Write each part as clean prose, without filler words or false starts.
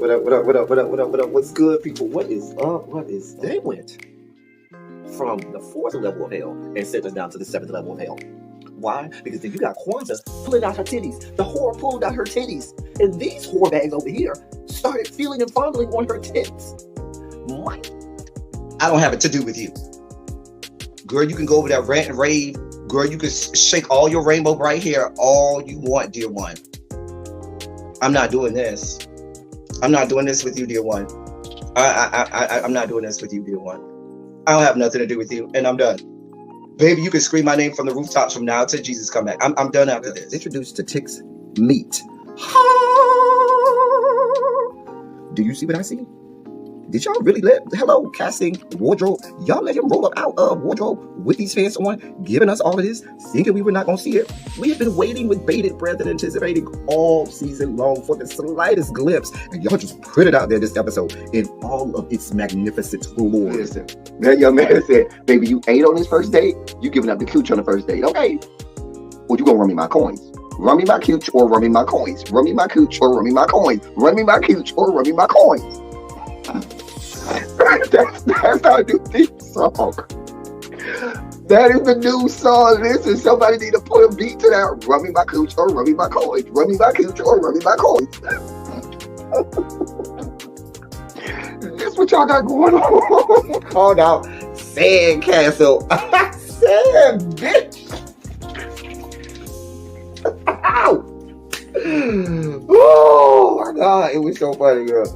What up? What up? What up? What up? What up? What up? What's good, people? What is up? What is up? They went from the fourth level of hell and sent us down to the seventh level of hell. Why? Because then you got Kwanzaa pulling out her titties. The whore pulled out her titties, and these whore bags over here started feeling and fondling on her tits. Mike, I don't have it to do with you. Girl, you can go over there, rant and rave. Girl, you can shake all your rainbow bright hair all you want, dear one. I'm not doing this. I'm not doing this with you, dear one. I'm not doing this with you, dear one. I don't have nothing to do with you, and I'm done. Baby, you can scream my name from the rooftops from now till Jesus come back. I'm done after this. Introduced to Tick's Meat. Do you see what I see? Did y'all really let casting wardrobe? Y'all let him roll up out of wardrobe with these fans on, giving us all of this, thinking we were not gonna see it. We have been waiting with bated breath and anticipating all season long for the slightest glimpse, and y'all just put it out there this episode in all of its magnificent glory. Listen, that young man said, "Baby, you ate on this first date. You giving up the cooch on the first date, okay? Or you gonna run me my coins? Run me my cooch or run me my coins? Run me my cooch or run me my coins? Run me my cooch or run me my coins." That's how I do this song. That is the new song. Listen, somebody need to put a beat to that. Run me my cooch or run me my coins. Run me my cooch or run me my coins. That's what y'all got going on. Called out Sandcastle. Sand, bitch. Ow. Oh my God, it was so funny, girl.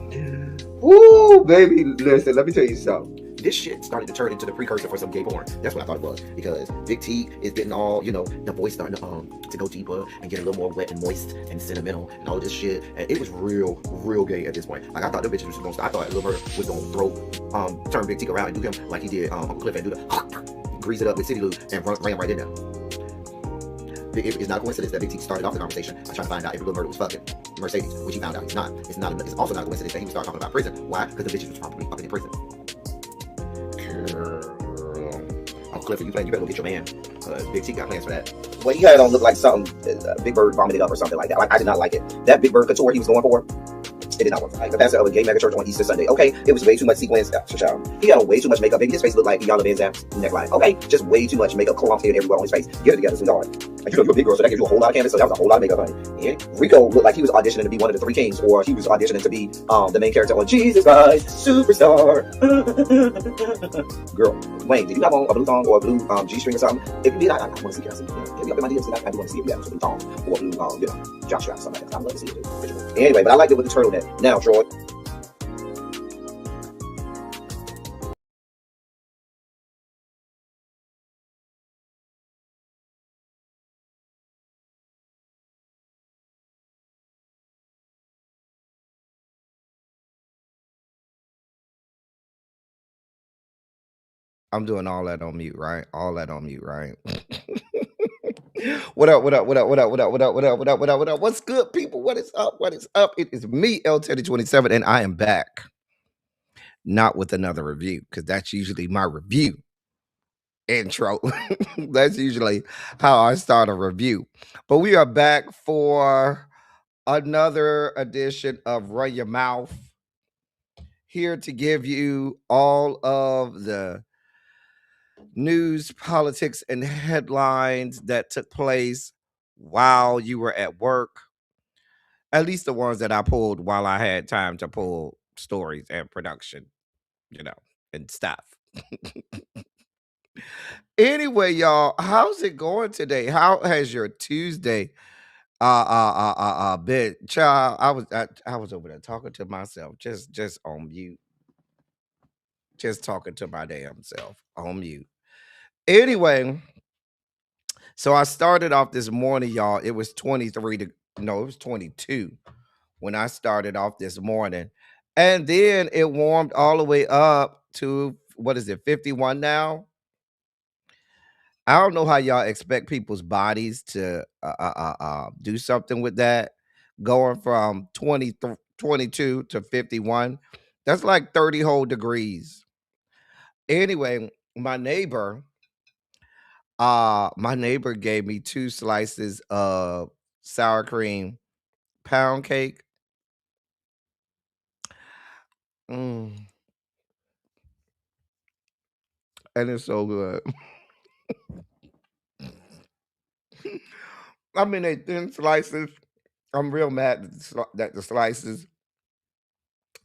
Ooh, baby, listen, let me tell you something. This shit started to turn into the precursor for some gay porn. That's what I thought it was. Because Big T is getting all, the voice starting to go deeper and get a little more wet and moist and sentimental and all this shit. And it was real gay at this point. Like, I thought the bitches was gonna stop. I thought Lil Bird was gonna turn Big T around and do him like he did Uncle Cliff and do the grease it up with City Lou and ran right in there. It's not a coincidence that Big T started off the conversation by trying to find out if Lil Murder was fucking Mercedes, which he found out he's not. It's also not a coincidence that he would start talking about prison. Why? Because the bitches was probably fucking in prison. Girl. Uncle Clifford, you better go get your man. Big T got plans for that. Well, he had it on look like something Big Bird vomited up or something like that. Like, I did not like it. That Big Bird couture he was going for, it did not work. Like the pastor of a gay mega church on Easter Sunday. Okay, it was way too much sequins. He had on way too much makeup. Baby, his face looked like Iyanla Vanzant's neckline. Okay, just way too much makeup, clumped hair everywhere on his face. Get it together, sweetheart. Like, you're a big girl, so that gives you a whole lot of canvas. So that was a whole lot of makeup, honey. And Rico looked like he was auditioning to be one of the three kings, or he was auditioning to be the main character on Jesus Christ Superstar. Girl, Wayne, did you have on a blue thong or a blue G-string or something? If you did, I want to see it. Get me up in my DMs because I do want to see if you have some blue thong or blue, jock strap, something like that. I'd love to see it. Anyway, but I liked it with the turtleneck. Now, Troy. I'm doing all that on mute, right? All that on mute, right? What up, what up, what up, what up, what up, what up, what up, what up, what up, what up? What's good, people? What is up? What is up? It is me, L1027, and I am back. Not with another review, because that's usually my review intro. That's usually how I start a review. But we are back for another edition of Run Your Mouth. Here to give you all of the news, politics, and headlines that took place while you were at work. At least the ones that I pulled while I had time to pull stories and production, and stuff. Anyway, y'all, how's it going today? How has your Tuesday been? Child, I was over there talking to myself, just on mute. Just talking to my damn self on mute. Anyway, so I started off this morning, y'all. It was 22 when I started off this morning. And then it warmed all the way up to, 51 now? I don't know how y'all expect people's bodies to do something with that. Going from 22 to 51. That's like 30 whole degrees. Anyway, my neighbor gave me 2 slices of sour cream pound cake. Mm. And it's so good. I mean, they thin slices. I'm real mad that the slices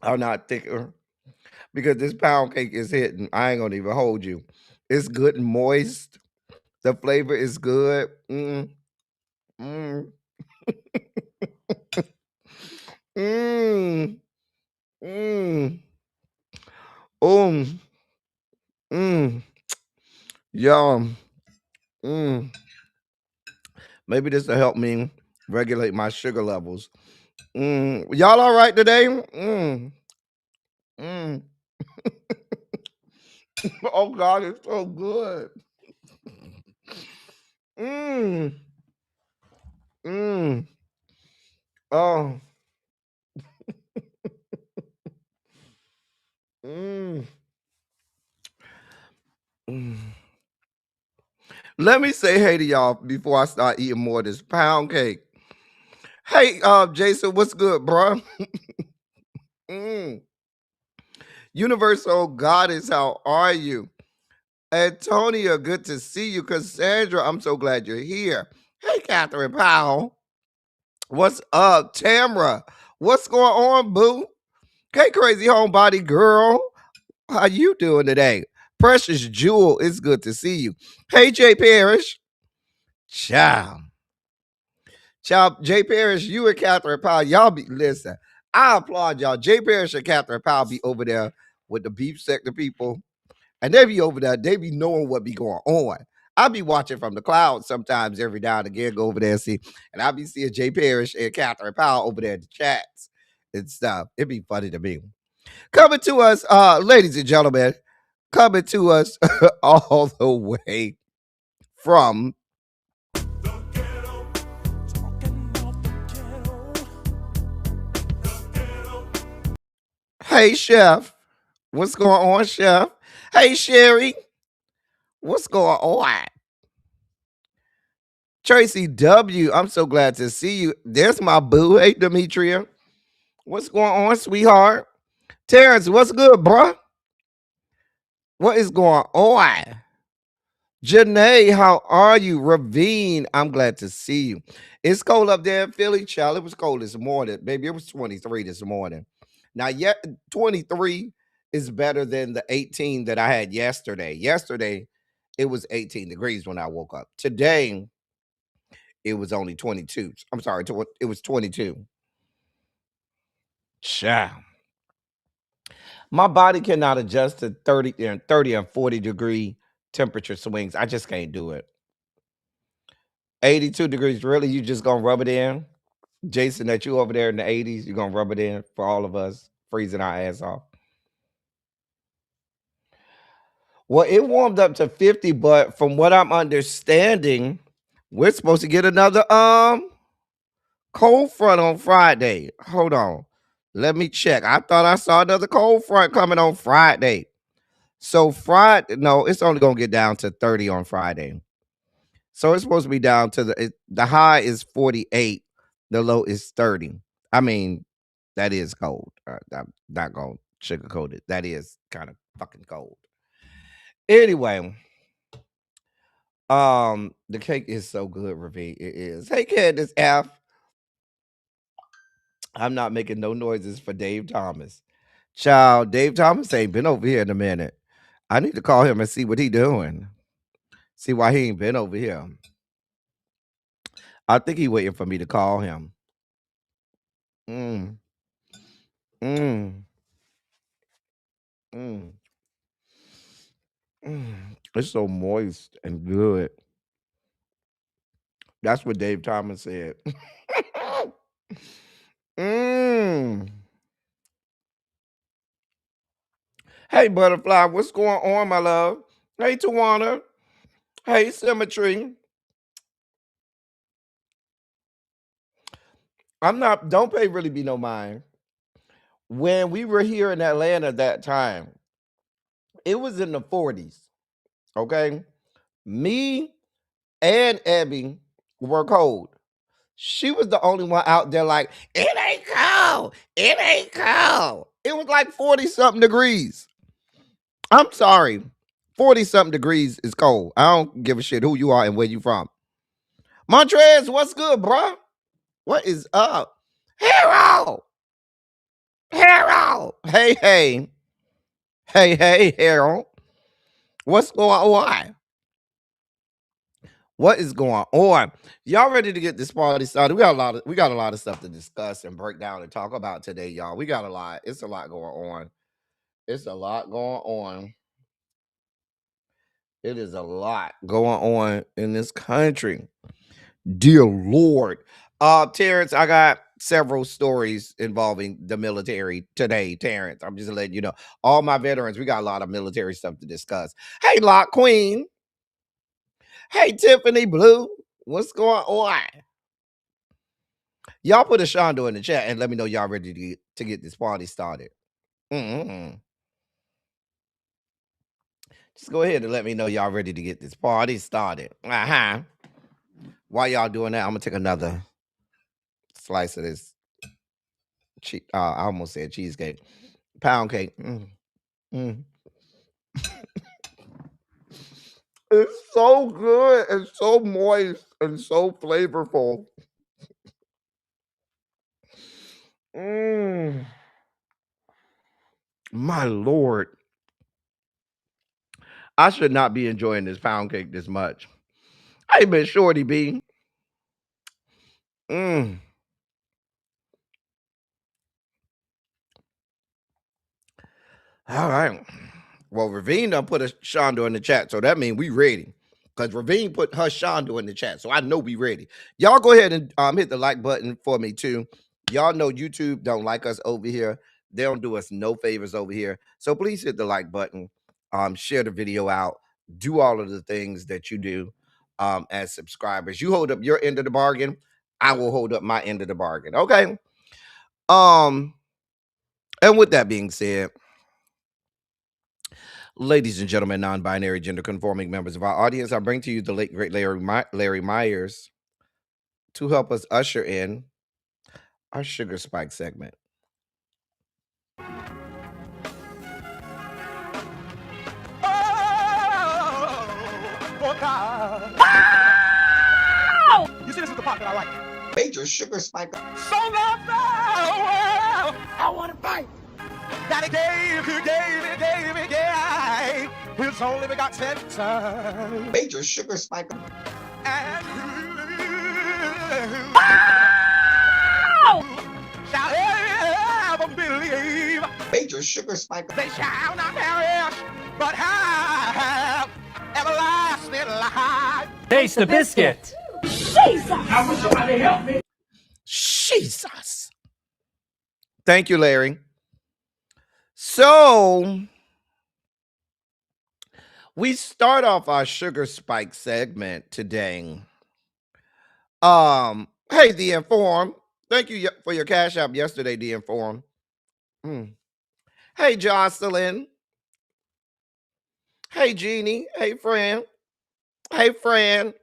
are not thicker because this pound cake is hitting. I ain't gonna even hold you. It's good and moist. The flavor is good. Mm, mm, mm, mm, yum. Mm. Maybe this will help me regulate my sugar levels. Y'all all right today? Mm. Oh God, it's so good. Mm, mm. Oh. Mm, mm. Let me say hey to y'all before I start eating more of this pound cake. Hey, Jason, what's good, bro? Mm. Universal Goddess, how are you? Antonia, good to see you. Cassandra, I'm so glad you're here. Hey, Catherine Powell, what's up? Tamra, what's going on, boo? Hey, crazy homebody girl, how you doing today? Precious Jewel, it's good to see you. Hey, Jay Parrish, ciao. Child, Jay Parrish, you and Catherine Powell, y'all be listen. I applaud y'all. Jay Parrish and Catherine Powell be over there with the beef sector people, and they be over there. They be knowing what be going on. I be watching from the clouds sometimes every now and again. Go over there and see, and I be seeing Jay Parrish and Catherine Powell over there in the chats and stuff. It be funny to me. Coming to us, ladies and gentlemen, coming to us all the way from Hey Chef. What's going on, Chef? Hey, Sherry. What's going on? Tracy W. I'm so glad to see you. There's my boo. Hey, Demetria. What's going on, sweetheart? Terrence, what's good, bruh? What is going on? Janae, how are you? Ravine, I'm glad to see you. It's cold up there in Philly, child. It was cold this morning. Baby, it was 23 this morning. Now, yet 23 is better than the 18 that I had yesterday. Yesterday, it was 18 degrees when I woke up. Today, it was only 22. I'm sorry, it was 22. Child. My body cannot adjust to 30 and 40 degree temperature swings. I just can't do it. 82 degrees, really? You just gonna rub it in? Jason, that you over there in the 80s, you're gonna rub it in for all of us, freezing our ass off. Well, it warmed up to 50, but from what I'm understanding, we're supposed to get another cold front on Friday. Hold on. Let me check. I thought I saw another cold front coming on Friday. So Friday, no, it's only gonna get down to 30 on Friday. So it's supposed to be down to the high is 48, the low is 30. I mean, that is cold. I'm not gonna sugarcoat it. That is kind of fucking cold. Anyway, the cake is so good, Ravi. It is. Hey, Candace F. I'm not making no noises for Dave Thomas. Child, Dave Thomas ain't been over here in a minute. I need to call him and see what he doing. See why he ain't been over here. I think he waiting for me to call him. Mm, mm, mm, it's so moist and good. That's what Dave Thomas said. mm. Hey, Butterfly, what's going on, my love? Hey, Tawana. Hey, Symmetry. Don't pay really be no mind. When we were here in Atlanta that time, it was in the 40s. Okay. Me and Abby were cold. She was the only one out there like, it ain't cold. It ain't cold. It was like 40 something degrees. I'm sorry. 40 something degrees is cold. I don't give a shit who you are and where you from. Montrez, what's good, bruh? What is up? Hero! Hero! Hey, hey. Hey, hey, Harold. What's going on? What is going on? Y'all ready to get this party started? We got a lot of stuff to discuss and break down and talk about today, y'all. We got a lot. It's a lot going on. It's a lot going on. It is a lot going on in this country. Dear Lord. Terrence, I got several stories involving the military today, Terrence. I'm just letting you know. All my veterans, we got a lot of military stuff to discuss. Hey, Lock Queen. Hey, Tiffany Blue. What's going on? Y'all put a Shondo in the chat and let me know y'all ready to get this party started. Mm-hmm. Just go ahead and let me know y'all ready to get this party started. Uh-huh. While y'all doing that, I'm going to take another slice of this. I almost said cheesecake. Pound cake. Mm. It's so good. It's so moist and so flavorful. My Lord. I should not be enjoying this pound cake this much. I ain't been shorty, B. All right. Well, Ravine done put a Shondo in the chat, so that means we ready. Because Ravine put her Shondo in the chat, so I know we ready. Y'all go ahead and hit the like button for me, too. Y'all know YouTube don't like us over here. They don't do us no favors over here. So please hit the like button. Share the video out. Do all of the things that you do as subscribers. You hold up your end of the bargain. I will hold up my end of the bargain. Okay? And with that being said, ladies and gentlemen, non-binary, gender-conforming members of our audience, I bring to you the late, great Larry Myers to help us usher in our Sugar Spike segment. Oh, God. You see, this is the part that I like. Major Sugar Spike. So long, well, I want to fight. Daddy gave, his only begotten son. Major Sugar Spike. And shall ever believe. Major Sugar Spike. They shall not perish, but have everlasting life. Taste the biscuit. Jesus! I wish somebody help me. Jesus. Thank you, Larry. So we start off our Sugar Spike segment today. Hey, The Inform. Thank you for your cash app yesterday, The Inform. Hey, Jocelyn. Hey, Jeannie. Hey, Fran. Hey, Fran.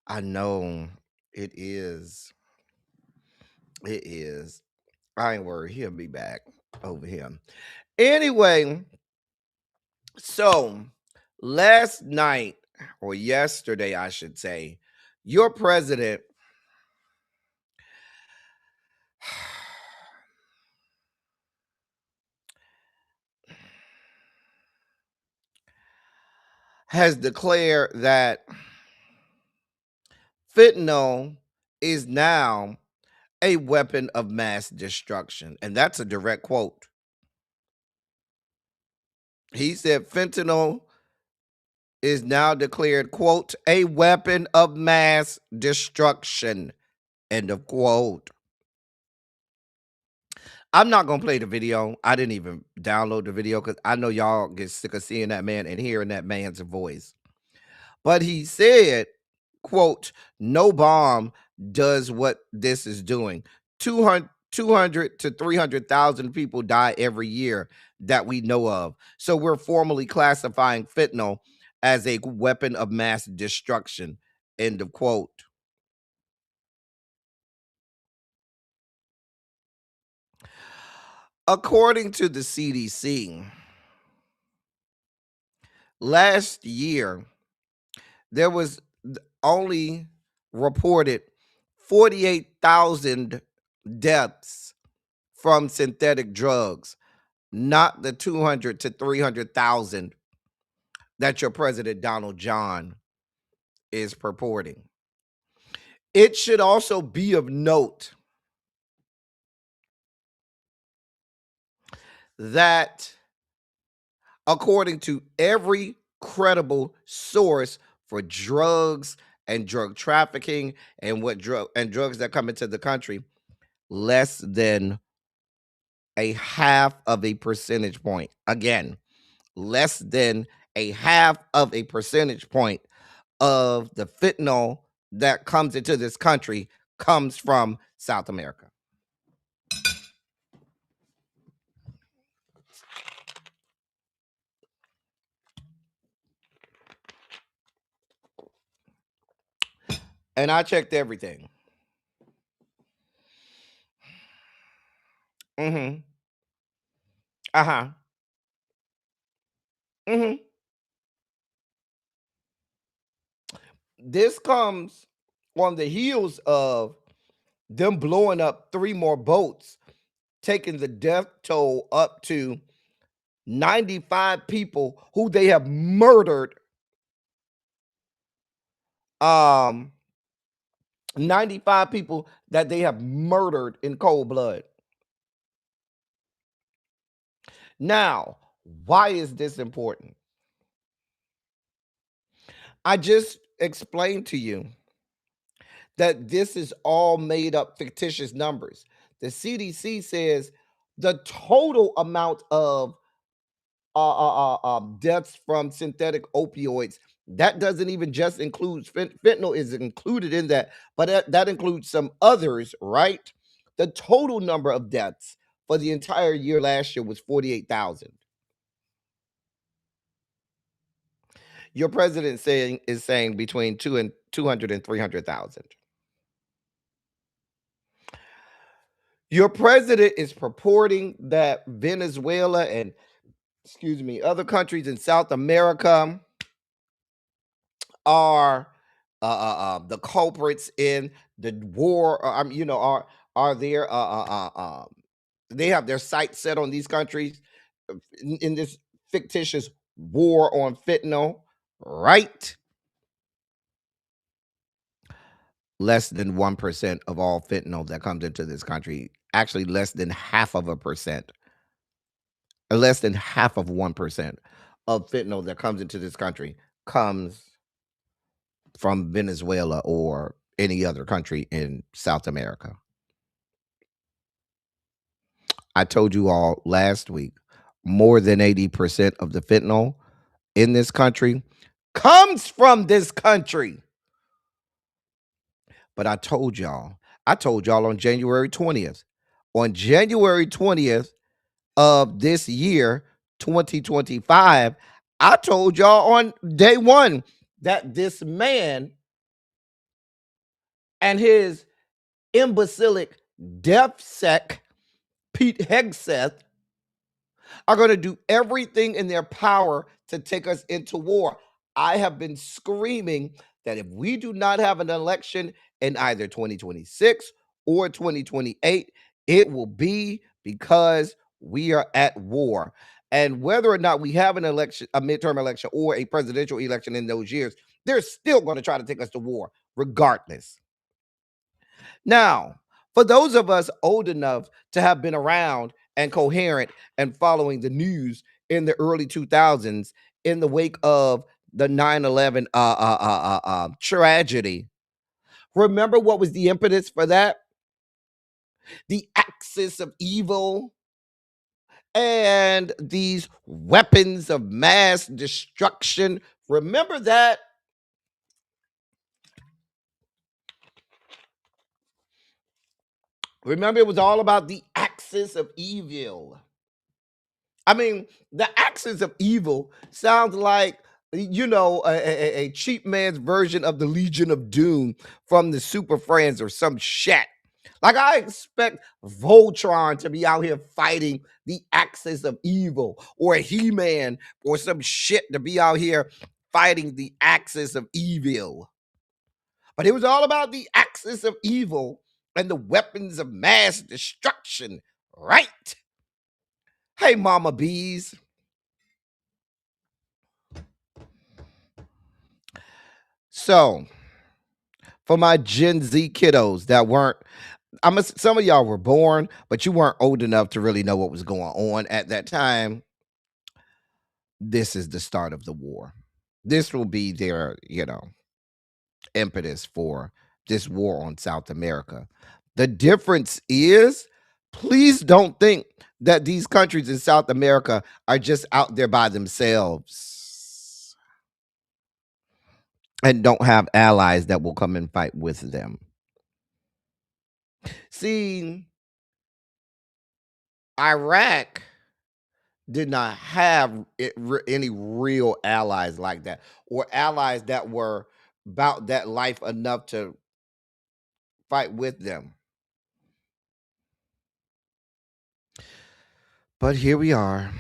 I know it is. It is. I ain't worried. He'll be back over here. Anyway, so last night, or yesterday, I should say, your president has declared that fentanyl is now a weapon of mass destruction. And that's a direct quote. He said fentanyl is now declared, quote, a weapon of mass destruction, end of quote. I'm not going to play the video. I didn't even download the video because I know y'all get sick of seeing that man and hearing that man's voice. But he said, quote, no bomb does what this is doing. 200 to 300,000 people die every year that we know of. So we're formally classifying fentanyl as a weapon of mass destruction, end of quote. According to the CDC, last year there was only reported 48,000 deaths from synthetic drugs, not the 200 to 300,000 that your president Donald John is purporting. It should also be of note that according to every credible source for drugs and drug trafficking and drugs that come into the country, less than a half of a percentage point. Again, less than a half of a percentage point of the fentanyl that comes into this country comes from South America. And I checked everything. Mm-hmm. Uh-huh. Mm-hmm. This comes on the heels of them blowing up 3 more boats, taking the death toll up to 95 people who they have murdered. 95 people that they have murdered in cold blood. Now, why is this important? I just explained to you that this is all made up fictitious numbers. The CDC says the total amount of deaths from synthetic opioids, that doesn't even just include fentanyl is included in that, but that includes some others, right? The total number of deaths for the entire year last year was 48,000. Your president is saying between 200 and 300,000. Your president is purporting that Venezuela and other countries in South America are the culprits in the war. Are there? They have their sights set on these countries in this fictitious war on fentanyl, right? Less than 1% of all fentanyl that comes into this country, actually less than half of a percent, or less than half of 1% of fentanyl that comes into this country comes from Venezuela or any other country in South America. I told you all last week, more than 80% of the fentanyl in this country comes from this country. But I told y'all on January 20th. On January 20th of this year, 2025, I told y'all on day one that this man and his imbecilic DefSec, Pete Hegseth, are going to do everything in their power to take us into war. I have been screaming that if we do not have an election in either 2026 or 2028, it will be because we are at war. And whether or not we have an election, a midterm election or a presidential election in those years, they're still going to try to take us to war regardless. Now, for those of us old enough to have been around and coherent and following the news in the early 2000s in the wake of the 9/11 tragedy, remember what was the impetus for that? The axis of evil and these weapons of mass destruction. Remember that? Remember, it was all about the axis of evil. I mean, the axis of evil sounds like, a cheap man's version of the Legion of Doom from the Super Friends or some shit. Like, I expect Voltron to be out here fighting the axis of evil, or He-Man or some shit to be out here fighting the axis of evil. But it was all about the axis of evil and the weapons of mass destruction, right? Hey, Mama Bees. So, for my Gen Z kiddos that weren't, some of y'all were born, but you weren't old enough to really know what was going on at that time. This is the start of the war. This will be their, impetus for this war on South America. The difference is, please don't think that these countries in South America are just out there by themselves and don't have allies that will come and fight with them. See, Iraq did not have any real allies like that, or allies that were about that life enough to fight with them. But here we are.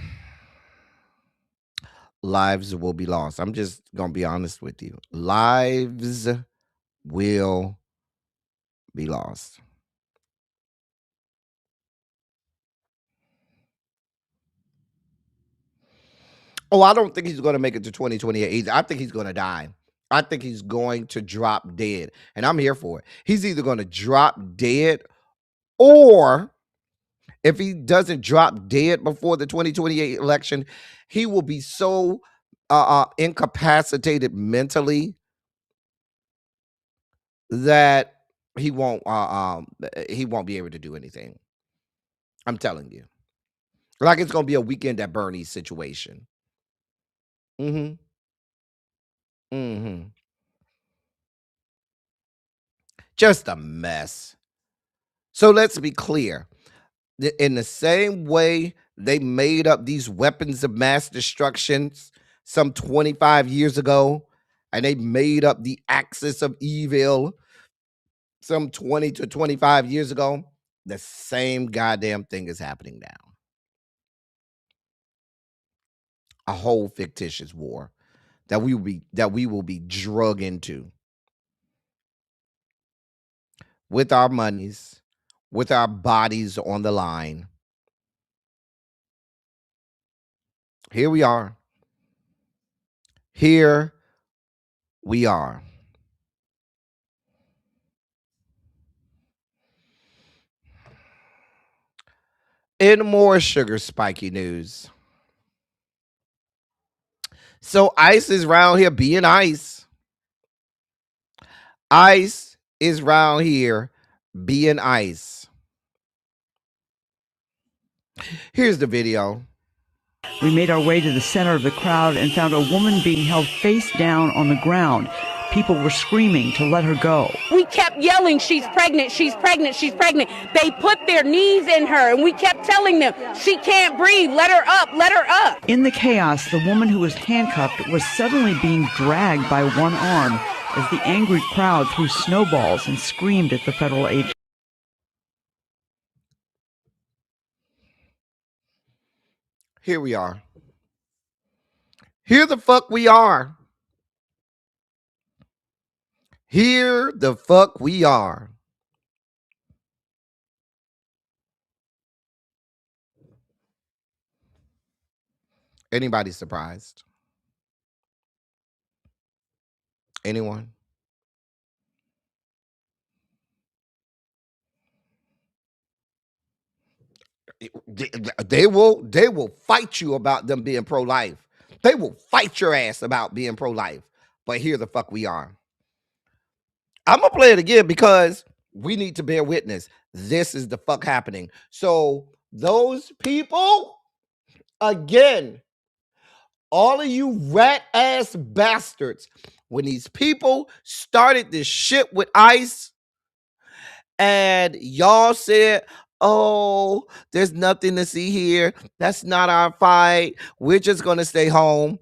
Lives will be lost. I'm just going to be honest with you. Lives will be lost. Oh, I don't think he's going to make it to 2028 either. I think he's going to die. I think he's going to drop dead. And I'm here for it. He's either going to drop dead, or if he doesn't drop dead before the 2028 election, he will be so incapacitated mentally that he won't be able to do anything. I'm telling you. Like, it's going to be a Weekend at Bernie's situation. Mhm. Mhm. Just a mess. So let's be clear. In the same way they made up these weapons of mass destruction some 25 years ago, and they made up the axis of evil some 20 to 25 years ago, the same goddamn thing is happening now. A whole fictitious war that we will be drug into with our monies, with our bodies on the line. Here we are. Here we are. In more sugar spiky news. So ICE is around here being ICE. ICE is around here being ICE. Here's the video. We made our way to the center of the crowd and found a woman being held face down on the ground. People were screaming to let her go. We kept yelling, she's pregnant, she's pregnant, she's pregnant. They put their knees in her, and we kept telling them, she can't breathe, let her up, let her up. In the chaos, the woman who was handcuffed was suddenly being dragged by one arm as the angry crowd threw snowballs and screamed at the federal agent. Here we are. Here the fuck we are. Here the fuck we are. Anybody surprised? Anyone? They will fight you about them being pro-life. They will fight your ass about being pro-life. But here the fuck we are. I'm gonna play it again because we need to bear witness. This is the fuck happening. So those people, again, all of you rat ass bastards, when these people started this shit with ICE and y'all said, oh, there's nothing to see here, that's not our fight, we're just gonna stay home,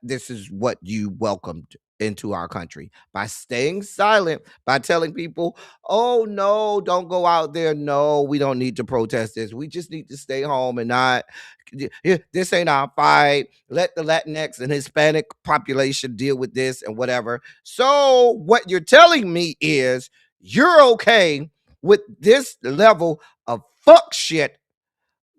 this is what you welcomed into our country by staying silent, by telling people, oh no, don't go out there. No, we don't need to protest this. We just need to stay home and not, this ain't our fight. Let the Latinx and Hispanic population deal with this and whatever. So what you're telling me is you're okay with this level of fuck shit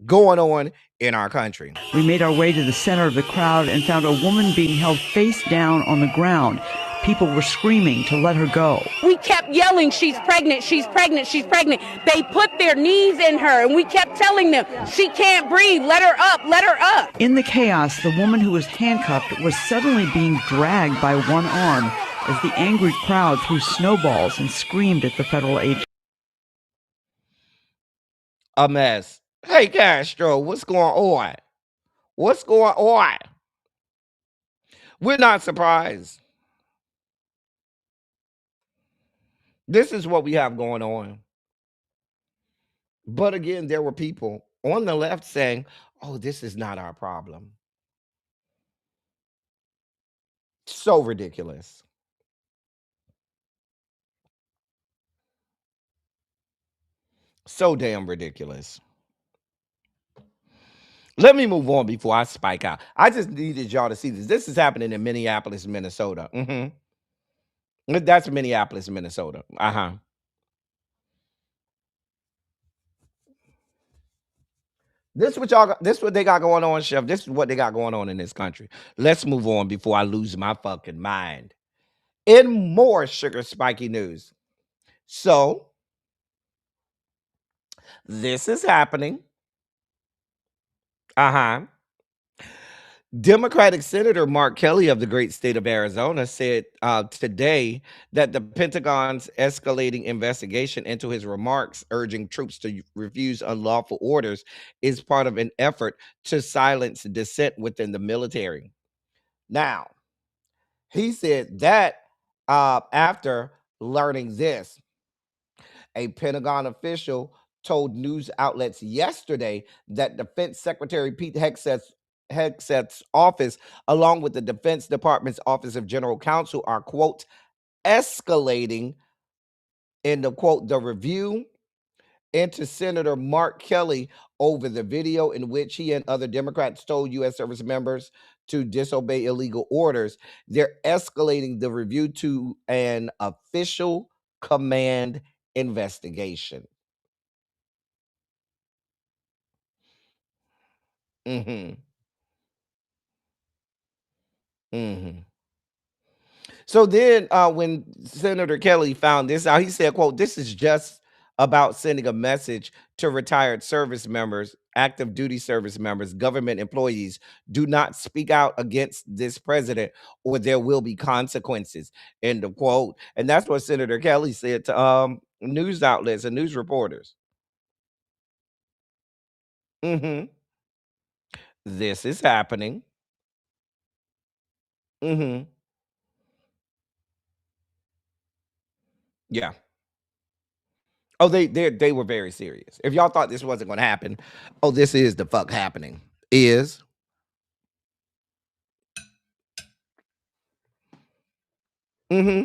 going on in our country. We made our way to the center of the crowd and found a woman being held face down on the ground. People were screaming to let her go. We kept yelling, she's pregnant, she's pregnant, she's pregnant. They put their knees in her, and we kept telling them, she can't breathe, let her up, let her up. In the chaos, the woman who was handcuffed was suddenly being dragged by one arm as the angry crowd threw snowballs and screamed at the federal agent. A mess. Hey, Castro, what's going on? What's going on? We're not surprised. This is what we have going on. But again, there were people on the left saying, oh, this is not our problem. So ridiculous. So damn ridiculous. Let me move on before I spike out. I just needed y'all to see this. This is happening in Minneapolis, Minnesota. That's Minneapolis, Minnesota. This what y'all got, this what they got going on, Chef. This is what they got going on in this country. Let's move on before I lose my fucking mind. In more sugar spiky news. So this is happening. Democratic Senator Mark Kelly of the great state of Arizona said today that the Pentagon's escalating investigation into his remarks urging troops to refuse unlawful orders is part of an effort to silence dissent within the military. Now, he said that after learning this, a Pentagon official told news outlets yesterday that Defense Secretary Pete Hegseth's office, along with the Defense Department's Office of General Counsel, are, quote, escalating in the, quote, the review into Senator Mark Kelly over the video in which he and other Democrats told U.S. service members to disobey illegal orders. They're escalating the review to an official command investigation. Mm-hmm. Mm-hmm. So then when Senator Kelly found this out, he said, quote, this is just about sending a message to retired service members, active duty service members, government employees. Do not speak out against this president or there will be consequences, end of quote. And that's what Senator Kelly said to news outlets and news reporters. Mm-hmm. This is happening. Mm-hmm. Yeah. Oh, they were very serious. If y'all thought this wasn't going to happen, oh, this is the fuck happening. Is mm-hmm.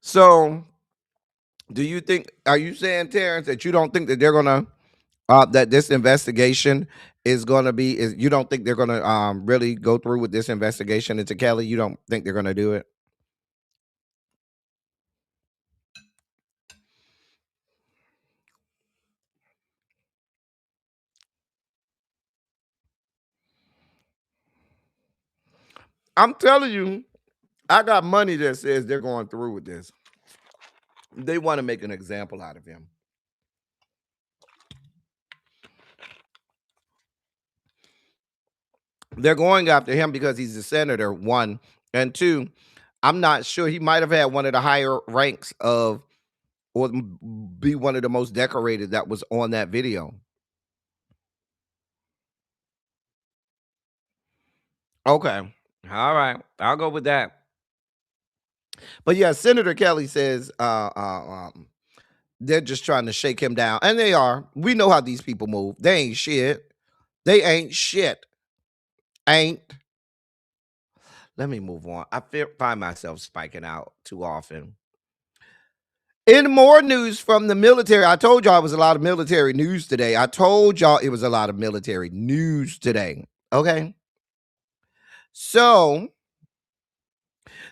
So, do you think? Are you saying, Terrence, that you don't think that they're gonna that this investigation is gonna be? Is you don't think they're gonna really go through with this investigation into Kelly? You don't think they're gonna do it? I'm telling you, I got money that says they're going through with this. They want to make an example out of him. They're going after him because he's a senator, one. And two, I'm not sure, he might have had one of the higher ranks of, or be one of the most decorated that was on that video. Okay. All right, I'll go with that. But yeah, Senator Kelly says they're just trying to shake him down, and they are. We know how these people move. They ain't shit. They ain't shit. Ain't. Let me move on. Find myself spiking out too often. In more news from the military, I told y'all it was a lot of military news today. I told y'all it was a lot of military news today. Okay. So,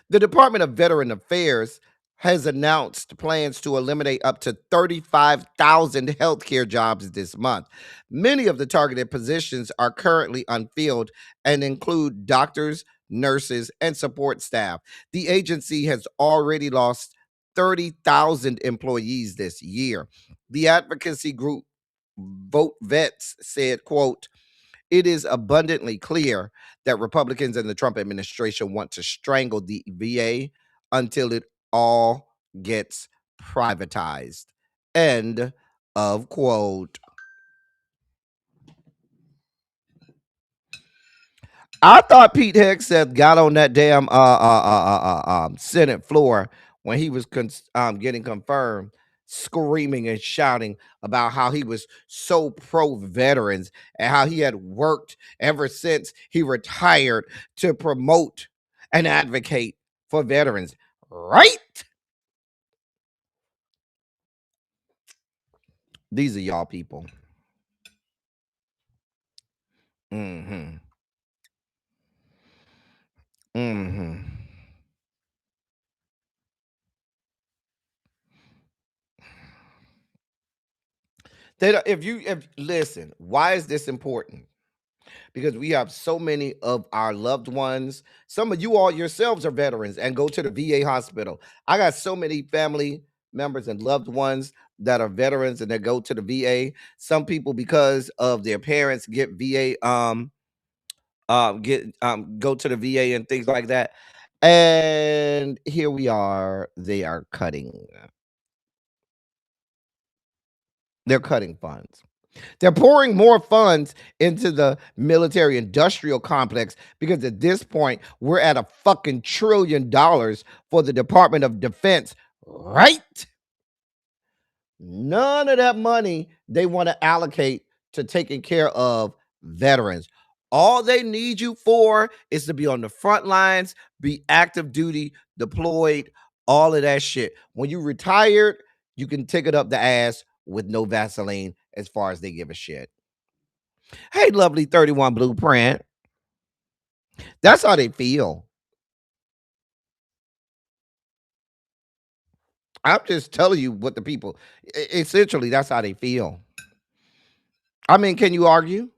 the Department of Veteran Affairs has announced plans to eliminate up to 35,000 healthcare jobs this month. Many of the targeted positions are currently unfilled and include doctors, nurses, and support staff. The agency has already lost 30,000 employees this year. The advocacy group Vote Vets said, quote, "It is abundantly clear that Republicans and the Trump administration want to strangle the VA until it all gets privatized." End of quote. I thought Pete Hegseth got on that damn Senate floor when he was getting confirmed, screaming and shouting about how he was so pro veterans and how he had worked ever since he retired to promote and advocate for veterans. Right? These are y'all people. Mm-hmm. Mm-hmm. They don't, if listen, why is this important? Because we have so many of our loved ones. Some of you all yourselves are veterans and go to the VA hospital. I got so many family members and loved ones that are veterans and they go to the VA. Some people, because of their parents, get VA get go to the VA and things like that. And here we are. They're cutting funds. They're pouring more funds into the military industrial complex because at this point, we're at a fucking $1 trillion for the Department of Defense, right? None of that money they want to allocate to taking care of veterans. All they need you for is to be on the front lines, be active duty, deployed, all of that shit. When you retired, you can take it up the ass with no Vaseline as far as they give a shit. Hey, lovely 31 Blueprint. That's how they feel. I'm just telling you what the people, essentially, that's how they feel. I mean, can you argue?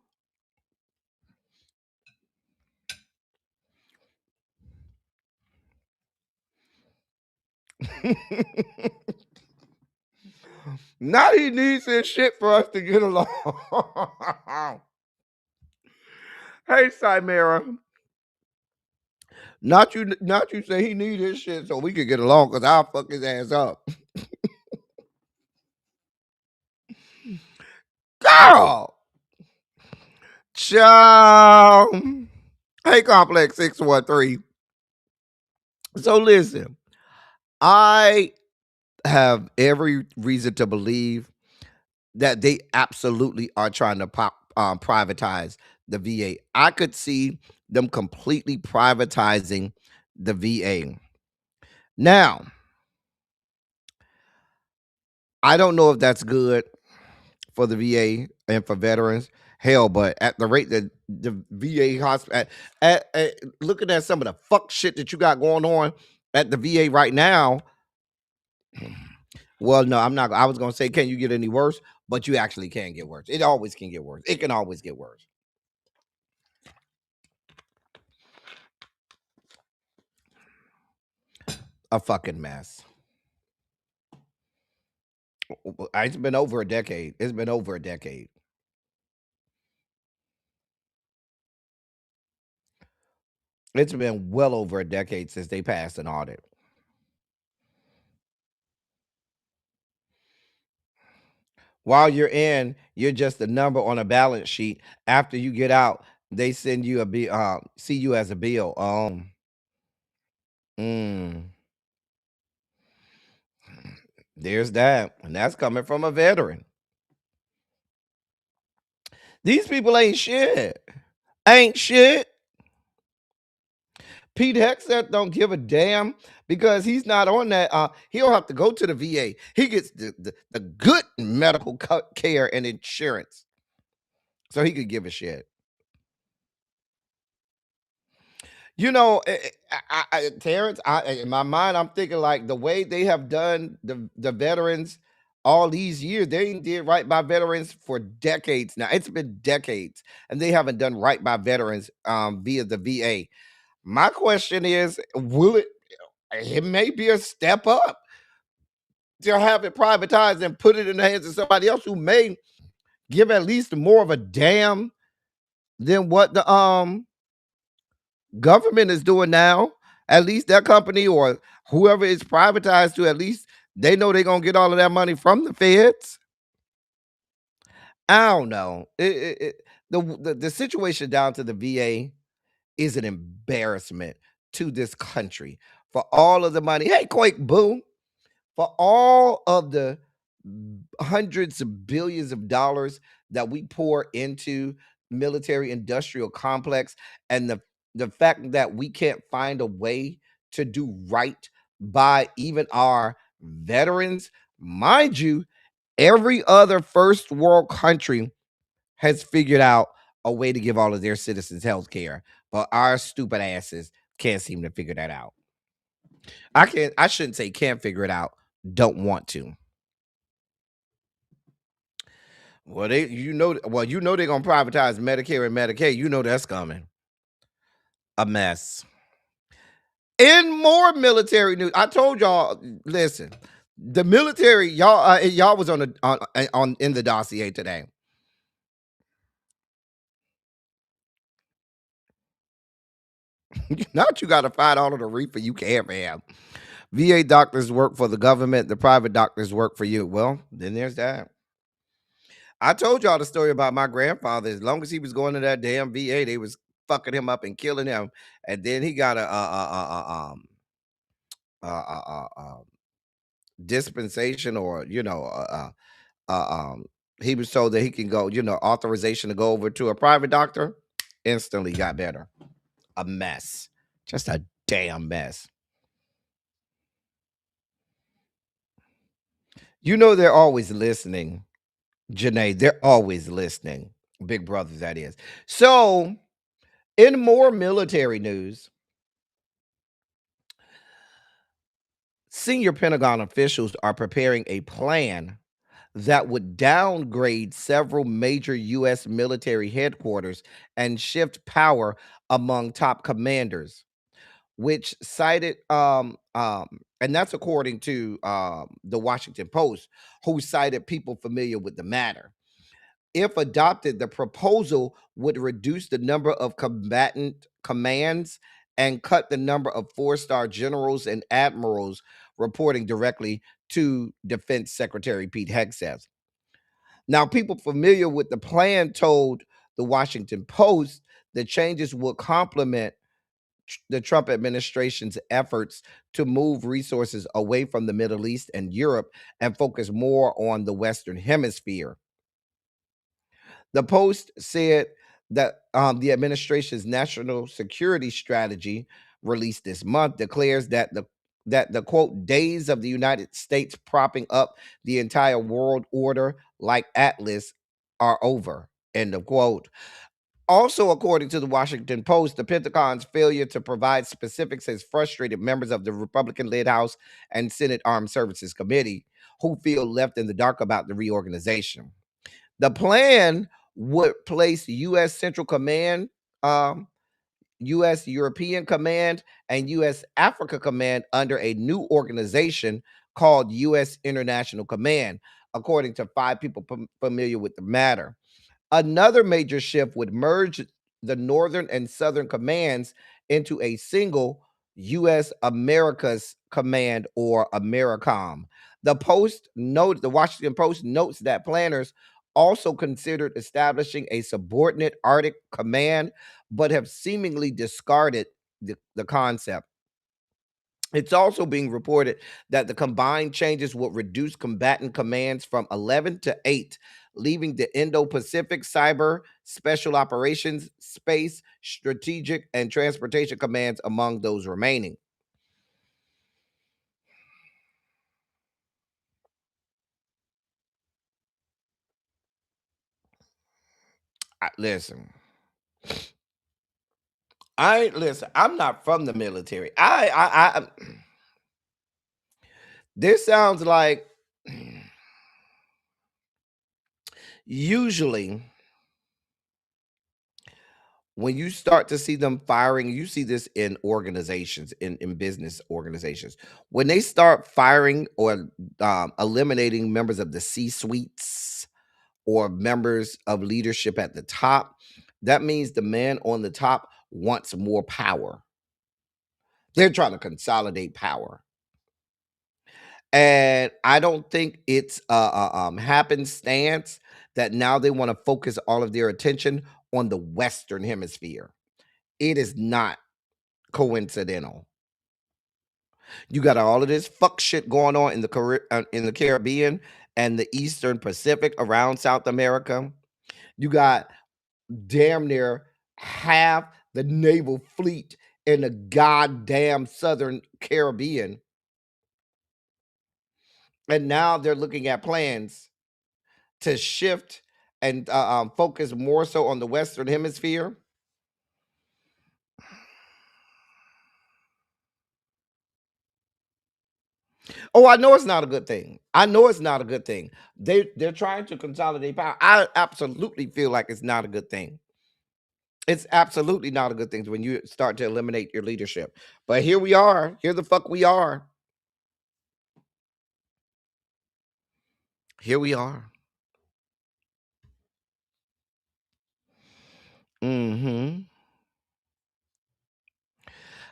Not he needs this shit for us to get along. Hey, Cymera. Not you say he need his shit so we could get along because I'll fuck his ass up. Girl. Ciao. Hey, Complex 613. So listen, I have every reason to believe that they absolutely are trying to privatize the VA. I could see them completely privatizing the VA. Now, I don't know if that's good for the VA and for veterans. Hell, but at the rate that the VA hospital, looking at some of the fuck shit that you got going on at the VA right now. Well, no, I'm not. I was gonna say, can you get any worse? But you actually can get worse. It always can get worse. It can always get worse. A fucking mess. It's been over a decade. It's been over a decade. It's been well over a decade since they passed an audit. While you're in, you're just a number on a balance sheet. After you get out, They send you a bill, see you as a bill. Mm, there's that. And that's coming from a veteran. These people ain't shit. Ain't shit. Pete Hegseth don't give a damn because he's not on that. He don't have to go to the VA. He gets the good medical care and insurance. So he could give a shit. You know, Terrence, in my mind, I'm thinking like the way they have done the veterans all these years, they ain't did right by veterans for decades now. It's been decades, and they haven't done right by veterans via the VA. My question is, will it? It may be a step up to have it privatized and put it in the hands of somebody else who may give at least more of a damn than what the government is doing now. At least that company or whoever is privatized to, at least they know they're gonna get all of that money from the feds. I don't know. The situation down to the VA is an embarrassment to this country for all of the money. Hey, Quake Boo, for all of the hundreds of billions of dollars that we pour into military industrial complex and the fact that we can't find a way to do right by even our veterans. Mind you, every other first world country has figured out a way to give all of their citizens health care, but our stupid asses can't seem to figure that out. I shouldn't say can't figure it out, don't want to. Well, you know they're gonna privatize Medicare and Medicaid. You know that's coming. A mess. In more military news, I told y'all. Listen, the military, y'all was on in the dossier today. Not you got to fight all of the reefer you can't have. VA doctors work for the government. The private doctors work for you. Well, then there's that. I told y'all the story about my grandfather. As long as he was going to that damn VA, they was fucking him up and killing him. And then he got a dispensation, or he was told that he can go, authorization to go over to a private doctor. Instantly got better. A mess, just a damn mess. They're always listening, Janae. They're always listening. Big brother, that is. So, in more military news, senior Pentagon officials are preparing a plan that would downgrade several major U.S. military headquarters and shift power among top commanders, which cited, and that's according to the Washington Post, who cited people familiar with the matter. If adopted, the proposal would reduce the number of combatant commands and cut the number of four-star generals and admirals reporting directly to Defense Secretary Pete Hegseth. Now, people familiar with the plan told the Washington Post the changes will complement the Trump administration's efforts to move resources away from the Middle East and Europe and focus more on the Western Hemisphere. The Post said that the administration's national security strategy, released this month, declares that the quote days of the United States propping up the entire world order like Atlas are over. End of quote. Also, according to the Washington Post, the Pentagon's failure to provide specifics has frustrated members of the Republican-led House and Senate Armed Services Committee, who feel left in the dark about the reorganization. The plan would place U.S. Central Command, U.S. European Command, and U.S. Africa Command under a new organization called U.S. International Command, according to 5 people familiar with the matter. Another major shift would merge the Northern and Southern commands into a single U.S. Americas Command, or AMERICOM. The Washington Post notes that planners also considered establishing a subordinate Arctic command, but have seemingly discarded the concept. It's also being reported that the combined changes would reduce combatant commands from 11 to 8, leaving the Indo-Pacific Cyber, Special Operations, Space, Strategic, and Transportation commands among those remaining. Listen, I'm not from the military. This sounds like usually when you start to see them firing, you see this in organizations, in business organizations. When they start firing or eliminating members of the C-suites or members of leadership at the top, that means the man on the top wants more power. They're trying to consolidate power. And I don't think it's happenstance that now they want to focus all of their attention on the Western Hemisphere. It is not coincidental. You got all of this fuck shit going on in the Caribbean and the Eastern Pacific around South America. You got damn near half the naval fleet in the goddamn Southern Caribbean. And now they're looking at plans to shift and focus more so on the Western Hemisphere. Oh, I know it's not a good thing. I know it's not a good thing. They're trying to consolidate power. I absolutely feel like it's not a good thing. It's absolutely not a good thing when you start to eliminate your leadership. But here we are. Here the fuck we are. Here we are. Mm-hmm.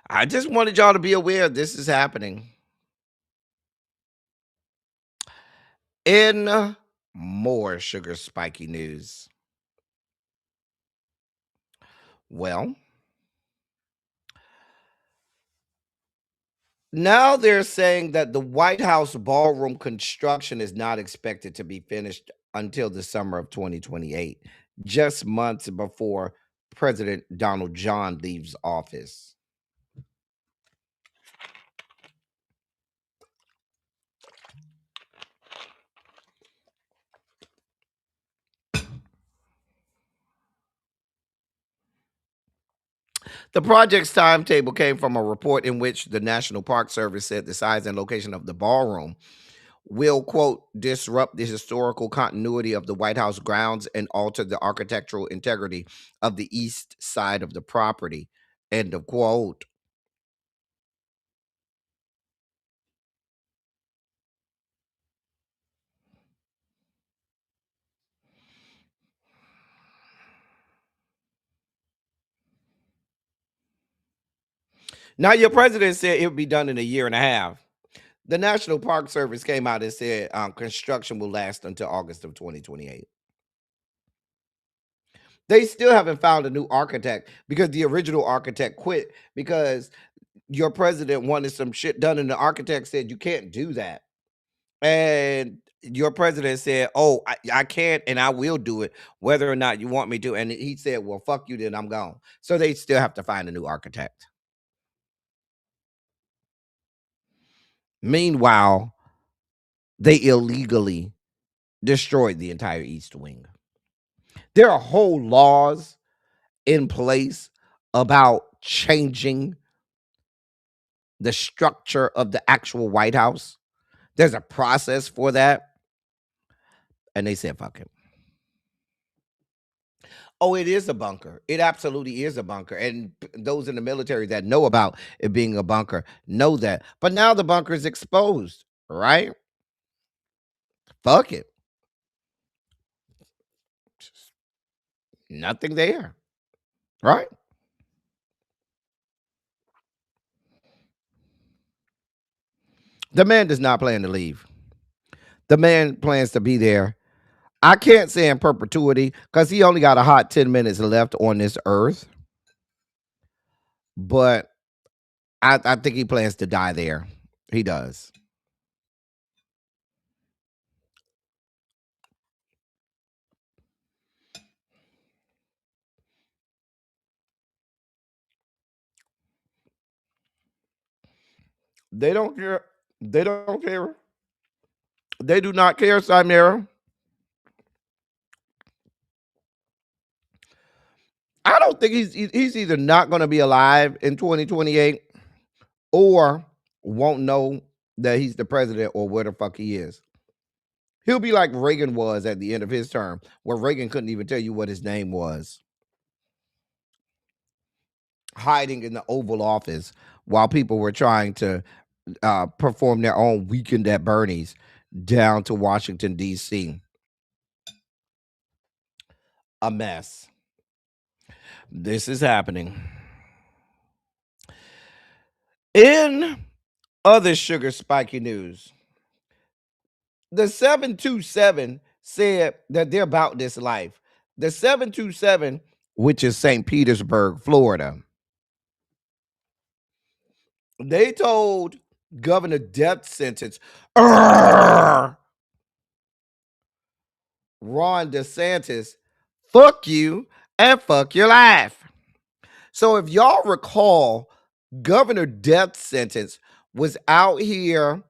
I just wanted y'all to be aware this is happening. In more sugar spiky news. Well, now they're saying that the White House ballroom construction is not expected to be finished until the summer of 2028, just months before President Donald John leaves office. The project's timetable came from a report in which the National Park Service said the size and location of the ballroom will, quote, disrupt the historical continuity of the White House grounds and alter the architectural integrity of the east side of the property, end of quote. Now, your president said it would be done in a year and a half. The National Park Service came out and said construction will last until August of 2028. They still haven't found a new architect because the original architect quit because your president wanted some shit done and the architect said you can't do that. And your president said, oh, I can't and I will do it whether or not you want me to. And he said, well, fuck you, then I'm gone. So they still have to find a new architect. Meanwhile, they illegally destroyed the entire East Wing. There are whole laws in place about changing the structure of the actual White House. There's a process for that. And they said, fuck it. Oh, it is a bunker. It absolutely is a bunker. And those in the military that know about it being a bunker know that. But now the bunker is exposed, right? Fuck it. Nothing there, right? The man does not plan to leave. The man plans to be there. I can't say in perpetuity because he only got a hot 10 minutes left on this earth. But I think he plans to die there. He does. They don't care. They don't care. They do not care, Simera. I don't think he's either not going to be alive in 2028 or won't know that he's the president or where the fuck he is. He'll be like Reagan was at the end of his term, where Reagan couldn't even tell you what his name was, hiding in the Oval Office while people were trying to perform their own weekend at Bernie's down to Washington, D.C. A mess. This is happening. In other sugar spiky news, the 727 said that they're about this life. The 727, which is St. Petersburg, Florida, they told Governor death sentence Ron DeSantis, fuck you and fuck your life. So if y'all recall, Governor death sentence was out here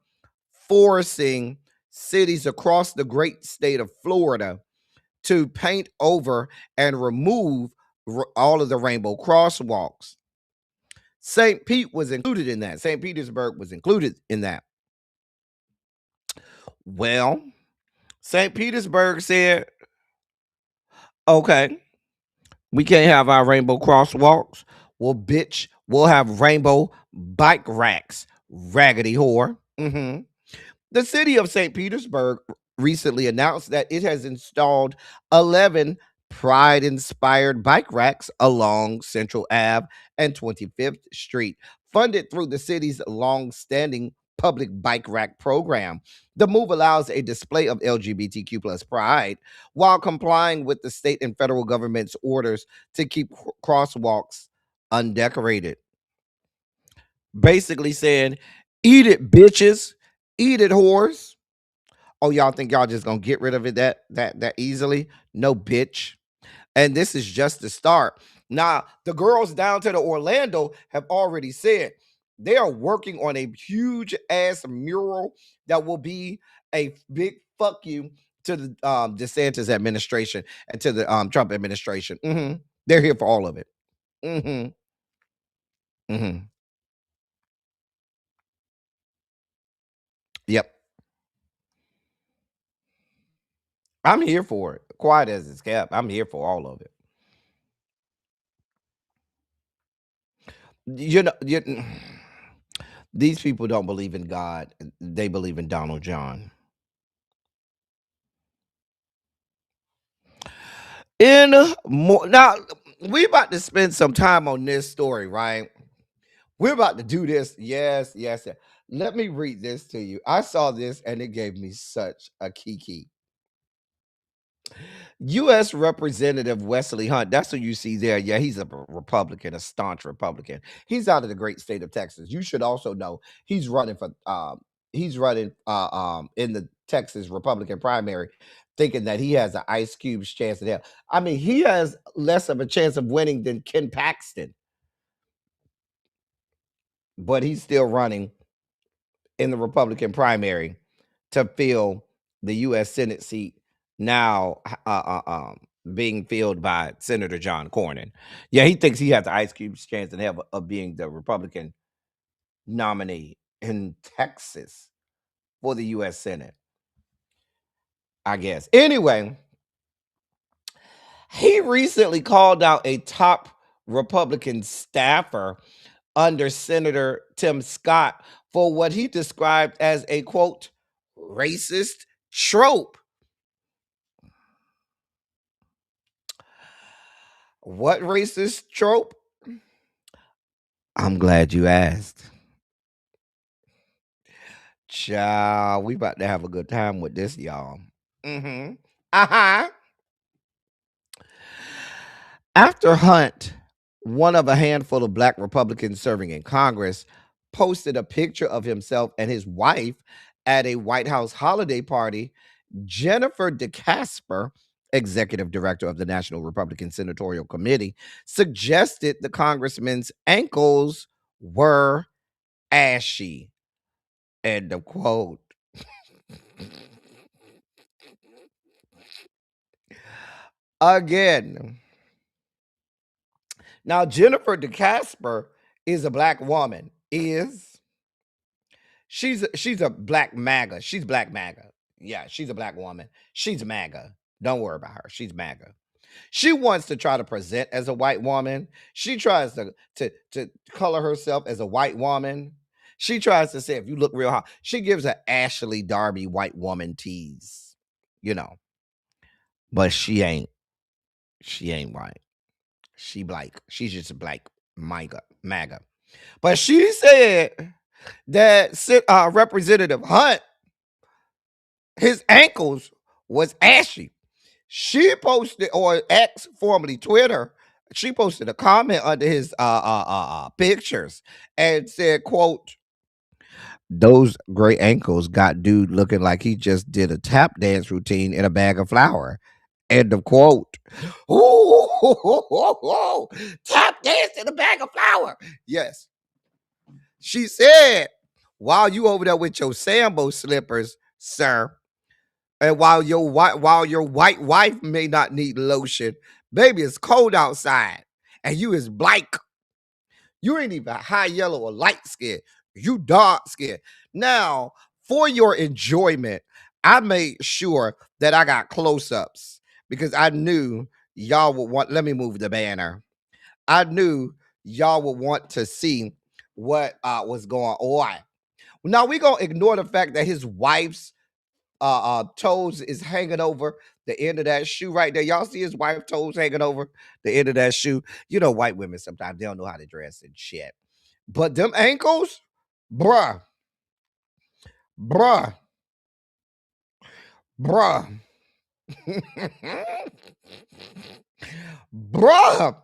forcing cities across the great state of Florida to paint over and remove all of the rainbow crosswalks. St. Pete was included in that. St. Petersburg was included in that. Well, St. Petersburg said, okay, we can't have our rainbow crosswalks. Well, bitch, we'll have rainbow bike racks, raggedy whore. The city of St. Petersburg recently announced that it has installed 11 Pride-inspired bike racks along Central Ave and 25th Street, funded through the city's long-standing public bike rack program. The move allows a display of LGBTQ plus pride while complying with the state and federal government's orders to keep crosswalks undecorated. Basically saying, eat it, bitches. Eat it, whores. Oh, y'all think y'all just gonna get rid of it that easily? No, bitch. And this is just the start. Now, the girls down to the Orlando have already said they are working on a huge ass mural that will be a big fuck you to the DeSantis administration and to the Trump administration. They're here for all of it. Yep. I'm here for it. Quiet as it's kept. I'm here for all of it. These people don't believe in God. They believe in Donald John. Now, we about to spend some time on this story, right? We're about to do this. Yes. Let me read this to you. I saw this and it gave me such a kiki. U.S. Representative Wesley Hunt, that's who you see there. Yeah, he's a Republican, a staunch Republican. He's out of the great state of Texas. You should also know he's running for in the Texas Republican primary, thinking that he has an Ice Cube's chance in hell. I mean, he has less of a chance of winning than Ken Paxton, but he's still running in the Republican primary to fill the U.S. Senate seat now being filled by Senator John Cornyn. Yeah, he thinks he has the Ice Cube's chance in hell of being the Republican nominee in Texas for the U.S. Senate, I guess. Anyway, he recently called out a top Republican staffer under Senator Tim Scott for what he described as a, quote, racist trope. What racist trope? I'm glad you asked. Child, we about to have a good time with this, y'all. Uh-huh. After Hunt, one of a handful of black Republicans serving in Congress, posted a picture of himself and his wife at a White House holiday party, Jennifer DeCasper, executive director of the National Republican Senatorial Committee, suggested the congressman's ankles were ashy. End of quote. Again. Now, Jennifer DeCasper is a black woman. She's a black MAGA. She's black MAGA. Yeah, she's a black woman. She's MAGA. Don't worry about her. She's MAGA. She wants to try to present as a white woman. She tries to color herself as a white woman. She tries to say, if you look real hot, she gives an Ashley Darby white woman tease, you know. But she ain't white. She black. She's just a black MAGA. But she said that Representative Hunt, his ankles was ashy. She posted, or X, formerly Twitter, she posted a comment under his pictures and said, quote, "Those gray ankles got dude looking like he just did a tap dance routine in a bag of flour." End of quote. Ooh, tap dance in a bag of flour. Yes. She said, while you over there with your Sambo slippers, sir, and while your white wife may not need lotion, baby, it's cold outside, and you is black. You ain't even high yellow or light skin. You dark skin. Now, for your enjoyment, I made sure that I got close-ups because I knew y'all would want. Let me move the banner. I knew y'all would want to see what was going on. Now we're gonna ignore the fact that his wife's toes is hanging over the end of that shoe right there. Y'all see his wife toes hanging over the end of that shoe. You know, white women sometimes they don't know how to dress and shit. But them ankles, bruh, bruh, bruh, bruh.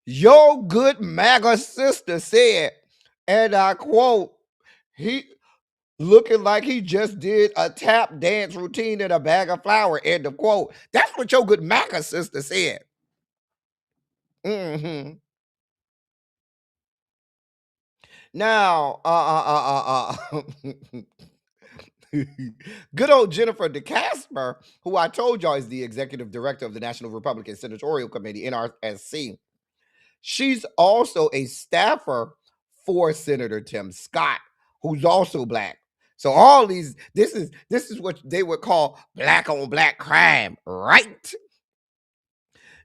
Your good MAGA sister said, and I quote, he looking like he just did a tap dance routine in a bag of flour. End of quote. That's what your good MAGA sister said. Mm-hmm. Now, good old Jennifer DeCasper, who I told y'all is the executive director of the National Republican Senatorial Committee, NRSC. She's also a staffer for Senator Tim Scott, who's also black. So all these, this is what they would call black on black crime, right?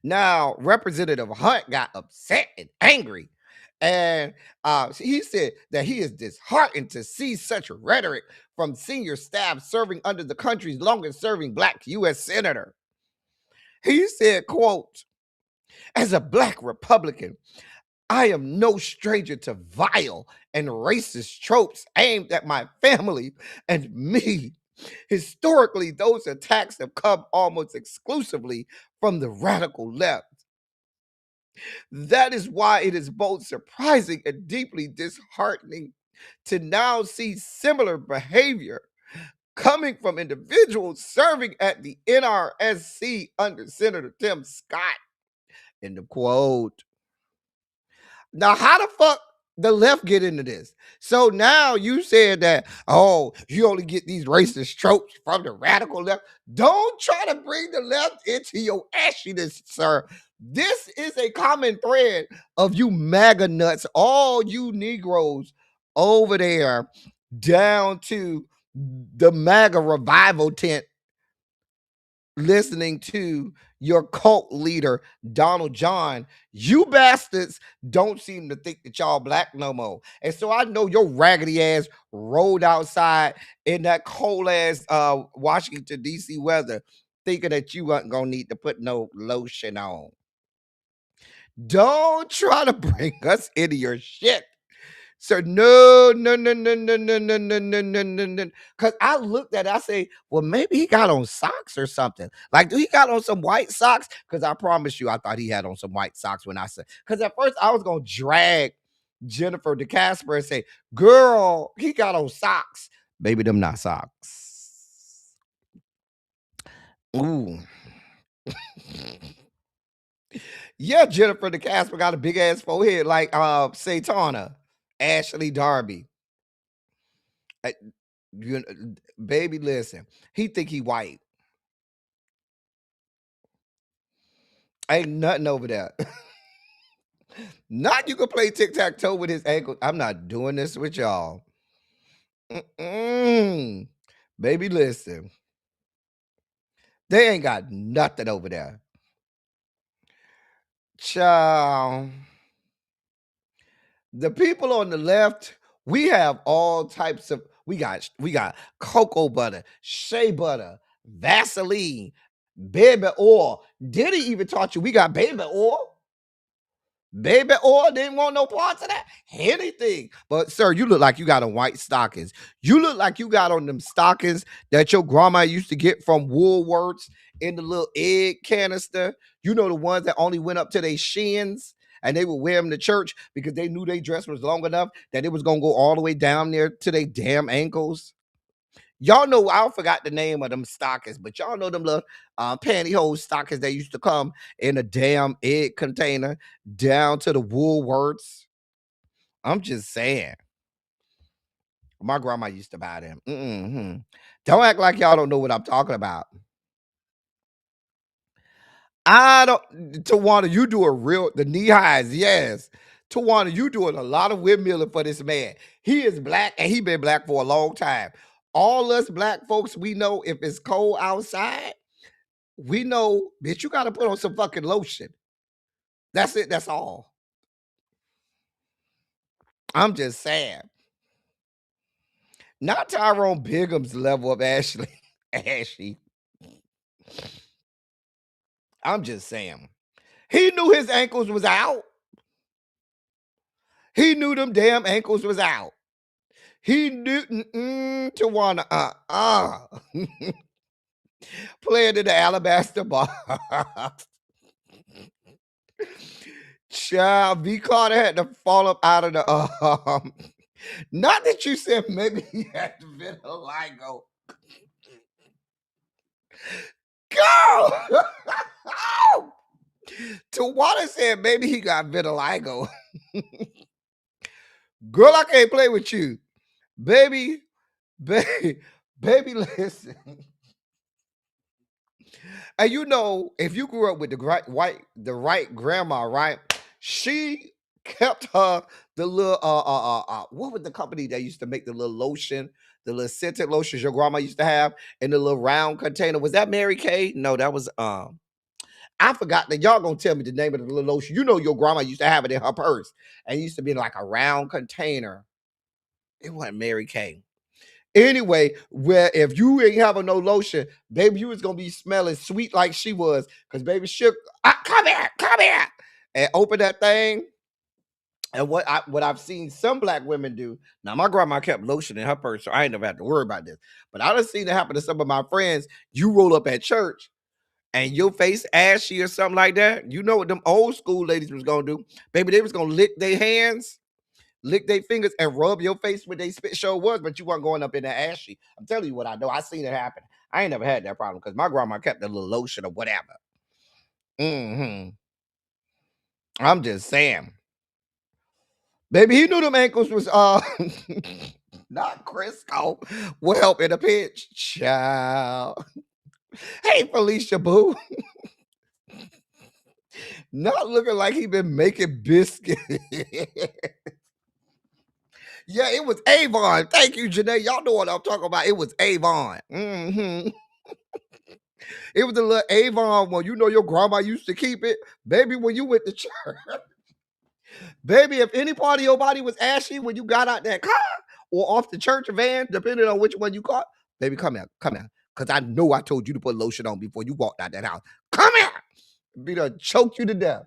Now, Representative Hunt got upset and angry. And he said that he is disheartened to see such rhetoric from senior staff serving under the country's longest serving black U.S. senator. He said, quote, "As a black Republican, I am no stranger to vile and racist tropes aimed at my family and me. Historically, those attacks have come almost exclusively from the radical left. That is why it is both surprising and deeply disheartening to now see similar behavior coming from individuals serving at the NRSC under Senator Tim Scott." End of quote. Now, how the fuck the left get into this? So now you said that, oh, you only get these racist tropes from the radical left. Don't try to bring the left into your ashiness, sir. This is a common thread of you MAGA nuts, all you Negroes over there down to the MAGA revival tent listening to your cult leader, Donald John. You bastards don't seem to think that y'all black no more. And so I know your raggedy ass rolled outside in that cold ass Washington, D.C. weather thinking that you wasn't going to need to put no lotion on. Don't try to bring us into your shit. Sir, no, no, no, no, no, no, no, no, no, no, no, no. Because I looked at it, I say, well, maybe he got on socks or something. Like, do he got on some white socks? Because I promise you, I thought he had on some white socks when I said, because at first I was going to drag Jennifer to Casper and say, girl, he got on socks. Baby, them not socks. Ooh. Yeah, Jennifer the Casper got a big ass forehead like Satana, Ashley Darby. I- you, baby, listen, he think he white. Ain't nothing over there. Not you can play tic-tac-toe with his ankle. I'm not doing this with y'all. Mm-mm. Baby, listen. They ain't got nothing over there. Child. The people on the left, we have all types of we got cocoa butter, shea butter, Vaseline, baby oil. Did he even taught you we got baby oil? Baby oil didn't want no parts of that. Anything. But sir, you look like you got on white stockings. You look like you got on them stockings that your grandma used to get from Woolworths in the little egg canister. You know, the ones that only went up to their shins and they would wear them to church because they knew their dress was long enough that it was gonna go all the way down there to their damn ankles. Y'all know I forgot the name of them stockings, but y'all know them little pantyhose stockings that used to come in a damn egg container down to the Woolworths. I'm just saying. My grandma used to buy them. Mm-hmm. Don't act like y'all don't know what I'm talking about. I don't, Tawana, you do the knee highs, yes. Tawana, you doing a lot of windmilling for this man. He is black and he been black for a long time. All us black folks, we know if it's cold outside, we know, bitch, you got to put on some fucking lotion. That's it. That's all. I'm just saying. Not Tyrone Bigum's level of Ashley. Ashy. I'm just saying. He knew his ankles was out. He knew them damn ankles was out. He knew Tawana, playing in the alabaster box. Child, V Carter had to fall up out of the not that you said maybe he had to vitiligo. Go! Tawana said maybe he got vitiligo. Girl, I can't play with you. Baby, listen. And you know, if you grew up with the right grandma, right? She kept her the little what was the company that used to make the little lotion, the little scented lotions your grandma used to have in the little round container? Was that Mary Kay? No, that was I forgot that y'all gonna tell me the name of the little lotion. You know your grandma used to have it in her purse and it used to be in like a round container. It wasn't Mary Kay. Anyway, where if you ain't having no lotion, baby, you was gonna be smelling sweet like she was. Cause baby shook, come here, and open that thing. And what I've seen some black women do. Now, my grandma kept lotion in her purse, so I ain't never had to worry about this. But I done seen it happen to some of my friends. You roll up at church and your face ashy or something like that. You know what them old school ladies was gonna do? Baby, they was gonna lick their hands, lick their fingers, and rub your face where they spit show was, but you weren't going up in the ashy. I'm telling you what I know. I seen it happen. I ain't never had that problem because my grandma kept a little lotion or whatever. Mm-hmm. I'm just saying. Baby, he knew them ankles was not Crisco. Will help in a pinch. Child. Hey, Felicia Boo. Not looking like he been making biscuits. Yeah, it was Avon. Thank you, Janae. Y'all know what I'm talking about. It was Avon. Mm-hmm. It was a little Avon one. You know your grandma used to keep it. Baby, when you went to church. Baby, if any part of your body was ashy when you got out that car or off the church van, depending on which one you caught, baby, come here. Because I know I told you to put lotion on before you walked out that house. Come here. Be done choke you to death.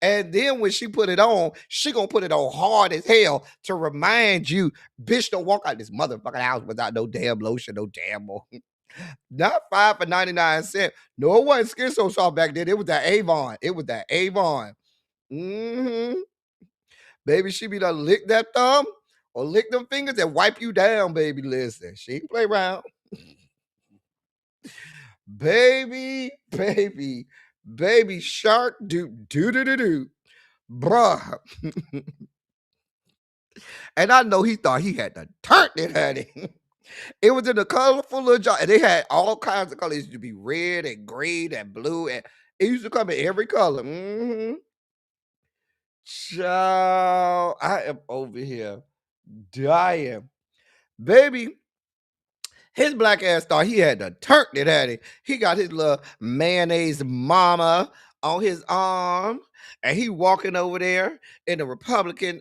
And then when she put it on, she gonna put it on hard as hell to remind you, bitch, don't walk out this motherfucking house without no damn lotion, no damn more. Not 5 for 99 cents. No, it wasn't Skin So Soft back then. It was that Avon. It was that Avon. Mm-hmm. Baby, she be done lick that thumb or lick them fingers and wipe you down, baby. Listen, she ain't play around. baby shark do. Bruh. And I know he thought he had to turn it, honey. It was in a colorful little jar, and they had all kinds of colors. It used to be red and green and blue, and it used to come in every color. Mm-hmm. Child, I am over here dying. Baby, his black ass thought he had to turn it, had he? He got his little mayonnaise mama on his arm, and he walking over there in the Republican,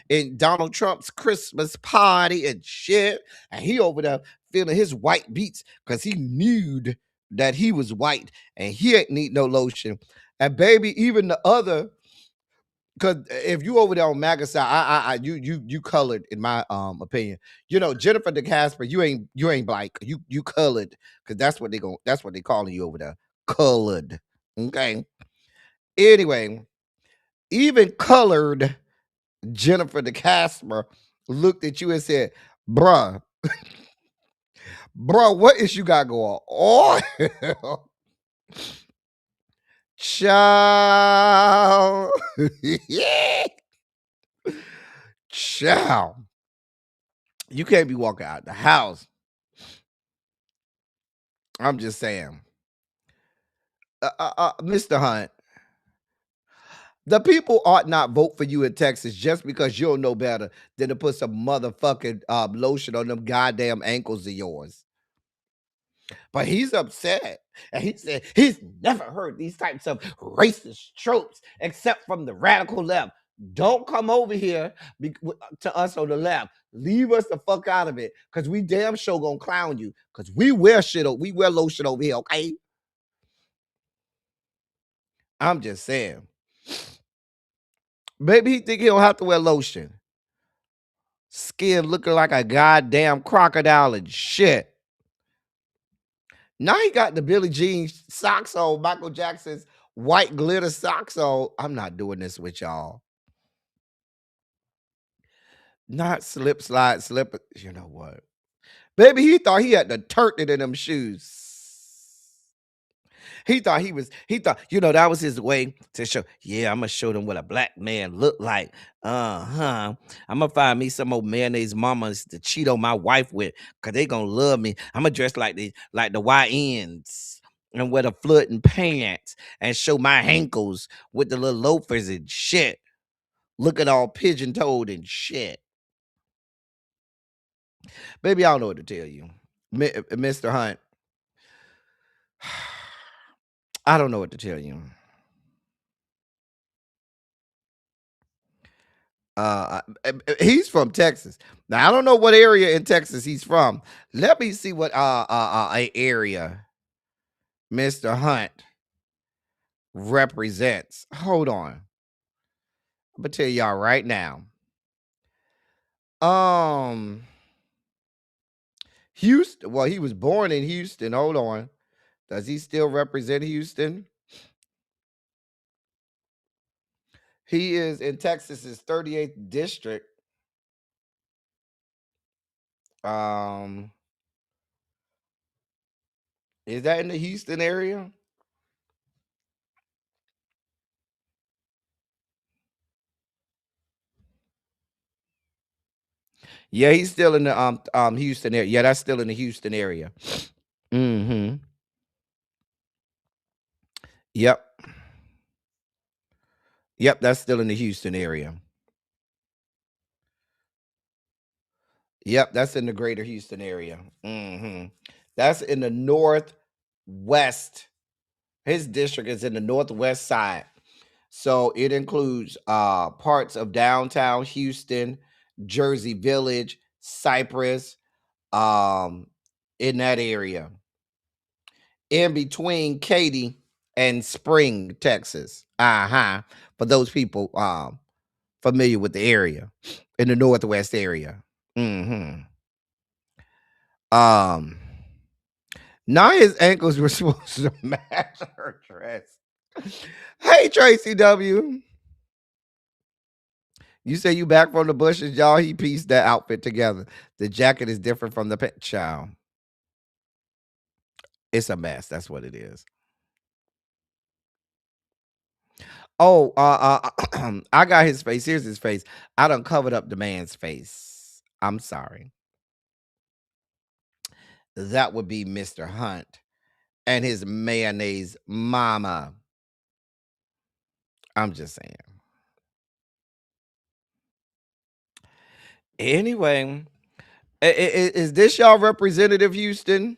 in Donald Trump's Christmas party and shit, and he over there feeling his white beats because he knew that he was white and he ain't need no lotion. And baby, even the other, because if you over there on MAGA side, you colored in my opinion. You know, Jennifer DeCasper, you ain't black. You colored because that's what they calling you over there. Colored. Okay. Anyway, even colored Jennifer DeCasper looked at you and said, bruh, what is you got going on? Child. Yeah. Child. You can't be walking out the house. I'm just saying. Mr. Hunt, the people ought not vote for you in Texas just because you don't know better than to put some motherfucking lotion on them goddamn ankles of yours. But he's upset. And he said he's never heard these types of racist tropes except from the radical left. Don't come over here to us on the left. Leave us the fuck out of it, because we damn sure gonna clown you, because we wear lotion over here, okay? I'm just saying. Maybe he think he don't have to wear lotion. Skin looking like a goddamn crocodile and shit. Now he got the Billie Jean socks on, Michael Jackson's white glitter socks on. I'm not doing this with y'all. Not slip, slide, slip. You know what? Baby, he thought he had to turn it in them shoes. He thought, that was his way to show, yeah, I'm going to show them what a black man look like. I'm going to find me some old mayonnaise mamas to cheat on my wife with, because they going to love me. I'm going to dress like the YNs and wear the flooding pants and show my ankles with the little loafers and shit. Looking all pigeon-toed and shit. Baby, I don't know what to tell you. Mr. Hunt, I don't know what to tell you. He's from Texas. Now I don't know what area in Texas he's from. Let me see what area Mr. Hunt represents. Hold on. I'm gonna tell y'all right now. Houston. Well, he was born in Houston. Hold on. Does he still represent Houston? He is in Texas's 38th district. Is that in the Houston area? Yeah, he's still in the Houston area. Yeah, that's still in the Houston area. Mm-hmm. Yep. Yep, that's still in the Houston area. Yep, that's in the greater Houston area. Mm-hmm. That's in the northwest. His district is in the northwest side. So it includes parts of downtown Houston, Jersey Village, Cypress, in that area. In between Katy and Spring, Texas. For those people familiar with the area in the Northwest area. Hmm. Um, Naya's ankles were supposed to match her dress. Hey, Tracy W. You say you back from the bushes, y'all. He pieced that outfit together. The jacket is different from the pet child. It's a mess. That's what it is. Oh, I got his face. Here's his face. I done covered up the man's face. I'm sorry. That would be Mr. Hunt and his mayonnaise mama. I'm just saying. Anyway, is this y'all Representative Houston?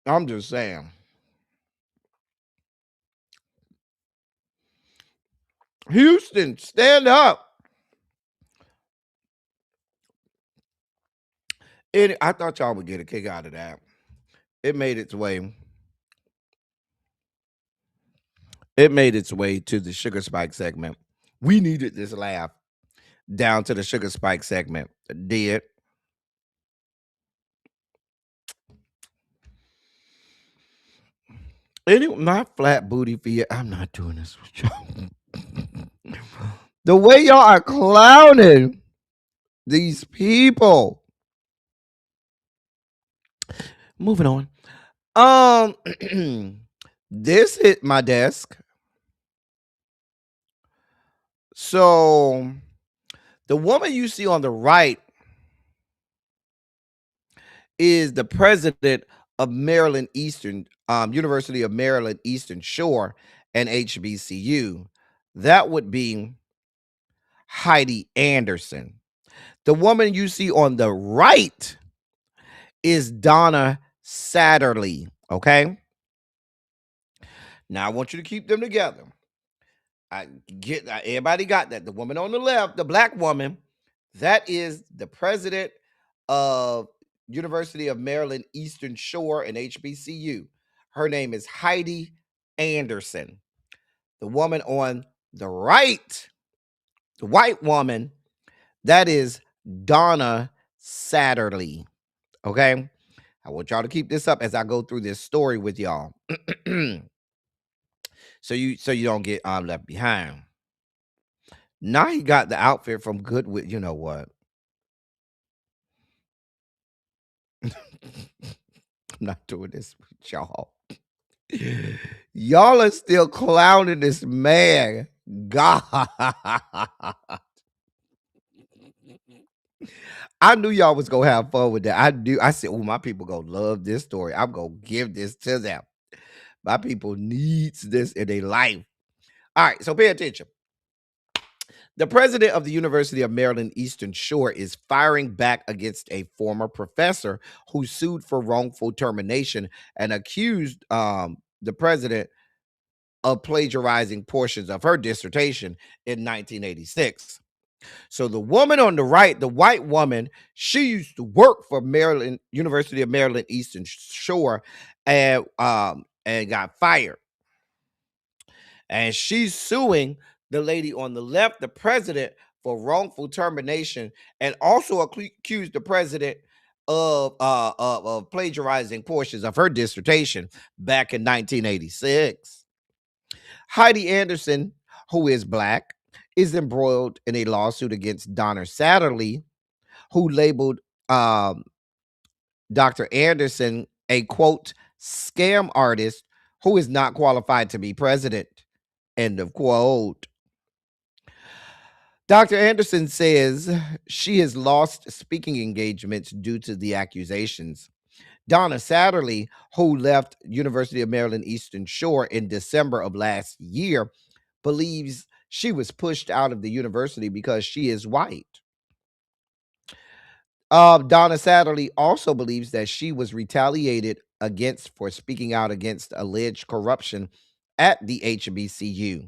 I'm just saying. Houston, stand up. I thought y'all would get a kick out of that. It made its way. It made its way to the Sugar Spike segment. We needed this laugh down to the Sugar Spike segment. Did. Anyway, my flat booty feet. I'm not doing this with y'all. The way y'all are clowning these people. Moving on. This hit my desk. So the woman you see on the right is the president of Maryland Eastern, University of Maryland Eastern Shore and HBCU. That would be Heidi Anderson. The woman you see on the right is Donna Satterley. Okay. Now I want you to keep them together. Everybody got that. The woman on the left, the black woman, that is the president of University of Maryland Eastern Shore and HBCU. Her name is Heidi Anderson. The woman on the right, the white woman, that is Donna Satterley. Okay. I want y'all to keep this up as I go through this story with y'all. so you don't get left behind. Now he got the outfit from Goodwill. You know what? I'm not doing this with y'all. Y'all are still clowning this man. God. I knew y'all was gonna have fun with that. I knew. I said, "Oh, my people gonna love this story. I'm gonna give this to them. My people needs this in their life." All right, so pay attention. The president of the University of Maryland Eastern Shore is firing back against a former professor who sued for wrongful termination and accused the president of plagiarizing portions of her dissertation in 1986. So the woman on the right, the white woman, she used to work for Maryland University of Maryland Eastern Shore and got fired. And she's suing the lady on the left, the president, for wrongful termination, and also accused the president of plagiarizing portions of her dissertation back in 1986. Heidi Anderson, who is black, is embroiled in a lawsuit against Donna Satterley, who labeled Dr. Anderson a, quote, scam artist who is not qualified to be president, end of quote. Dr. Anderson says she has lost speaking engagements due to the accusations. Donna Satterley, who left University of Maryland Eastern Shore in December of last year, believes she was pushed out of the university because she is white. Donna Satterley also believes that she was retaliated against for speaking out against alleged corruption at the HBCU.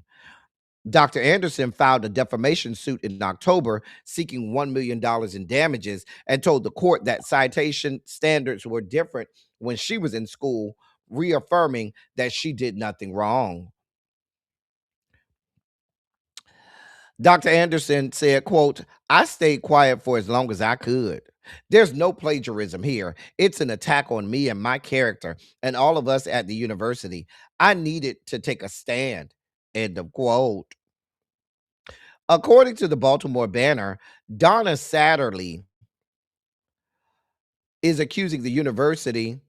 Dr. Anderson filed a defamation suit in October seeking $1 million in damages and told the court that citation standards were different when she was in school, reaffirming that she did nothing wrong. Dr. Anderson said, quote, "I stayed quiet for as long as I could. There's no plagiarism here. It's an attack on me and my character and all of us at the university. I needed to take a stand." End of quote. According to the Baltimore Banner, Donna Satterley is accusing the university,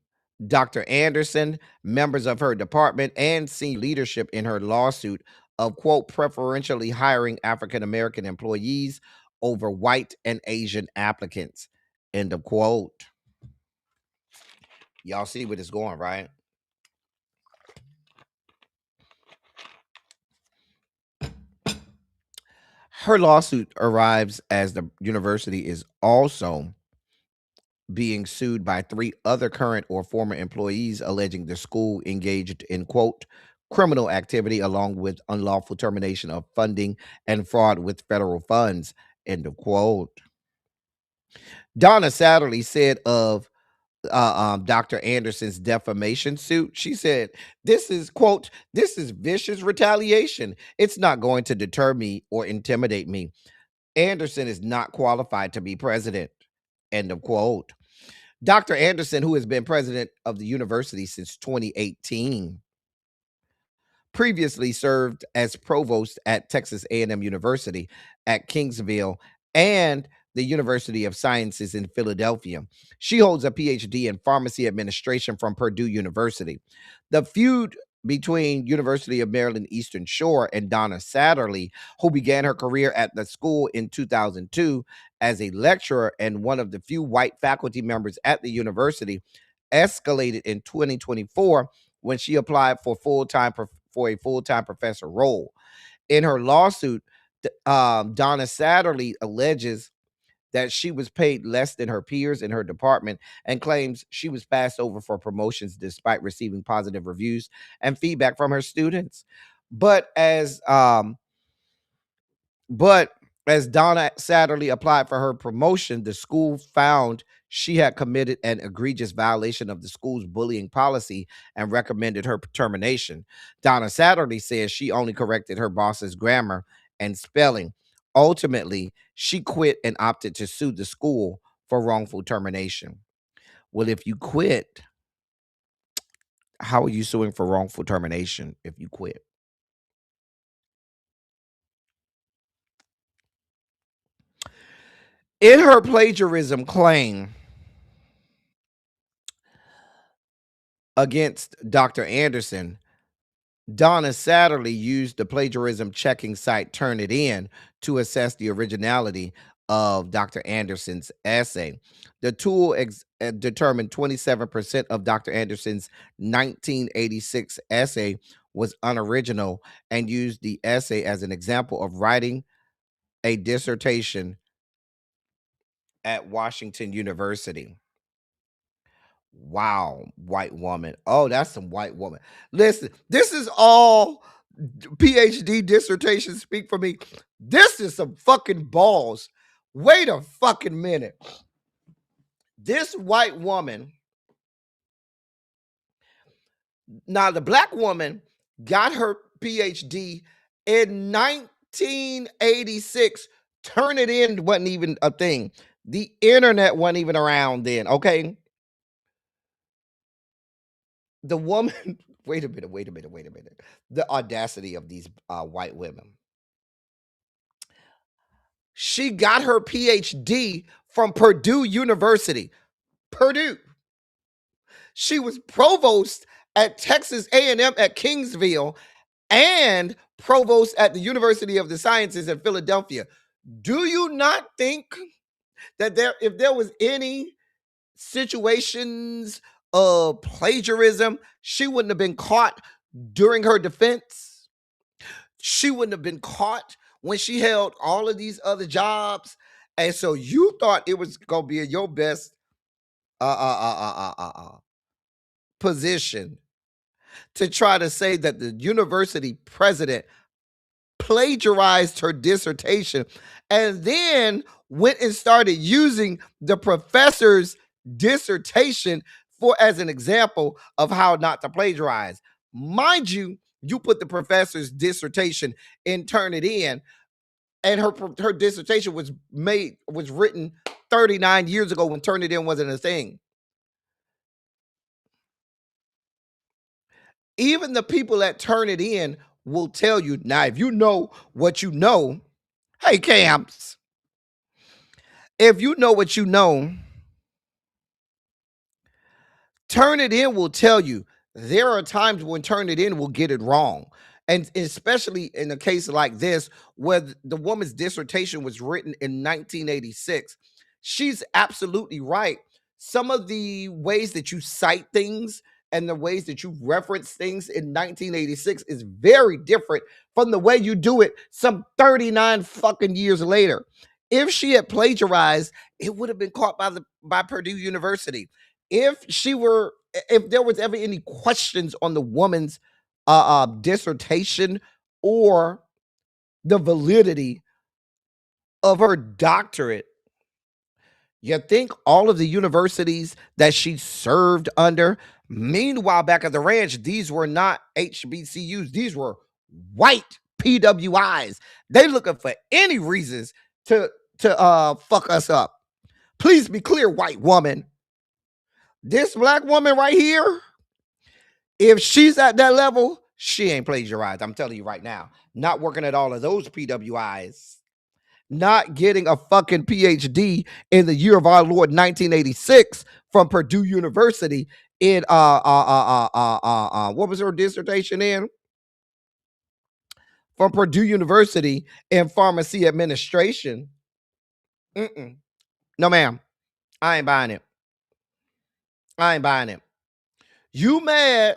Dr. Anderson, members of her department, and senior leadership in her lawsuit of, quote, preferentially hiring African American employees over white and Asian applicants, end of quote. Y'all see where it's going, right? Her lawsuit arrives as the university is also being sued by 3 other current or former employees alleging the school engaged in, quote, criminal activity along with unlawful termination of funding and fraud with federal funds, end of quote. Donna Satterley said of Dr. Anderson's defamation suit, she said, "This is, quote, this is vicious retaliation. It's not going to deter me or intimidate me. Anderson is not qualified to be president," end of quote. Dr. Anderson, who has been president of the university since 2018, previously served as provost at Texas A&M University at Kingsville and the University of Sciences in Philadelphia. She holds a PhD in pharmacy administration from Purdue University. The feud between University of Maryland Eastern Shore and Donna Satterley, who began her career at the school in 2002 as a lecturer and one of the few white faculty members at the university, escalated in 2024 when she applied for a full-time professor role. In her lawsuit, Donna Satterley alleges that she was paid less than her peers in her department and claims she was passed over for promotions despite receiving positive reviews and feedback from her students. But as but as Donna Satterley applied for her promotion, the school found she had committed an egregious violation of the school's bullying policy and recommended her termination. Donna Satterley says she only corrected her boss's grammar and spelling. Ultimately, she quit and opted to sue the school for wrongful termination. Well, if you quit, how are you suing for wrongful termination if you quit? In her plagiarism claim against Dr. Anderson, Donna Satterley used the plagiarism checking site Turnitin to assess the originality of Dr. Anderson's essay. The tool determined 27% of Dr. Anderson's 1986 essay was unoriginal and used the essay as an example of writing a dissertation at Washington University. Wow, white woman. Oh, that's some white woman. Listen, this is all PhD dissertations speak for me. This is some fucking balls. Wait a fucking minute. This white woman, now the black woman got her PhD in 1986. Turnitin wasn't even a thing. The internet wasn't even around then, okay? The woman, wait a minute. The audacity of these white women. She got her PhD from Purdue University. Purdue. She was provost at Texas A&M at Kingsville and provost at the University of the Sciences in Philadelphia. Do you not think that if there was any situations of plagiarism, she wouldn't have been caught during her defense? She wouldn't have been caught when she held all of these other jobs. And so you thought it was gonna be your best position to try to say that the university president plagiarized her dissertation and then went and started using the professor's dissertation for as an example of how not to plagiarize. Mind you, you put the professor's dissertation and turn it in, and her dissertation was written 39 years ago when Turn It In wasn't a thing. Even the people that turn it in will tell you, now, if you know what you know, hey, Camps, if you know what you know, Turn It In will tell you there are times when Turn It In will get it wrong. And especially in a case like this, where the woman's dissertation was written in 1986, she's absolutely right. Some of the ways that you cite things and the ways that you reference things in 1986 is very different from the way you do it some 39 fucking years later. If she had plagiarized, it would have been caught by Purdue University. If there was ever any questions on the woman's dissertation or the validity of her doctorate, you think all of the universities that she served under, meanwhile, back at the ranch, these were not HBCUs, these were white PWIs. They looking for any reasons to fuck us up. Please be clear, white woman. This black woman right here, if she's at that level, she ain't plagiarized. I'm telling you right now. Not working at all of those PWIs. Not getting a fucking PhD in the year of our Lord 1986 from Purdue University in what was her dissertation in? From Purdue University in pharmacy administration. No, ma'am. I ain't buying it. I ain't buying it. You mad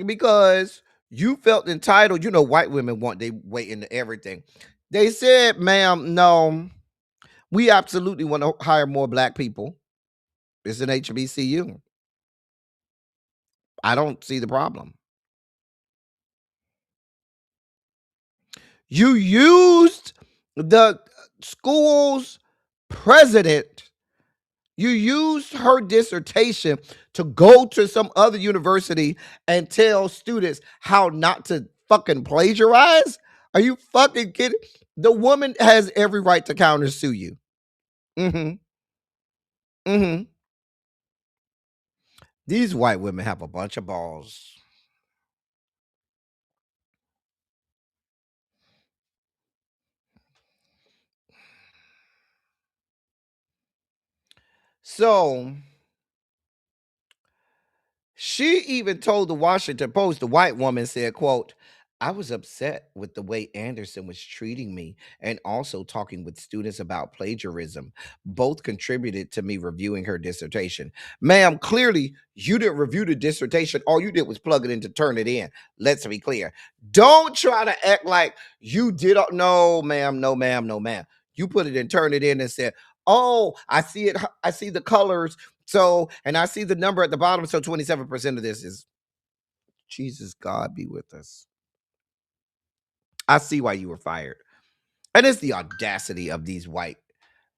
because you felt entitled. You know, white women want their way into everything. They said, ma'am, no, we absolutely want to hire more black people. It's an HBCU. I don't see the problem. You used the school's president. You used her dissertation to go to some other university and tell students how not to fucking plagiarize? Are you fucking kidding? The woman has every right to countersue you. These white women have a bunch of balls. So she even told the Washington Post, the white woman said, quote, I was upset with the way Anderson was treating me and also talking with students about plagiarism. Both contributed to me reviewing her dissertation. Ma'am, clearly you didn't review the dissertation. All you did was plug it in to Turn It In. Let's be clear. Don't try to act like you did. No, ma'am, no, ma'am, no, ma'am. You put it in, Turn It In and said, oh, I see it. I see the colors. So, and I see the number at the bottom. So 27% of this is Jesus, God be with us. I see why you were fired. And it's the audacity of these white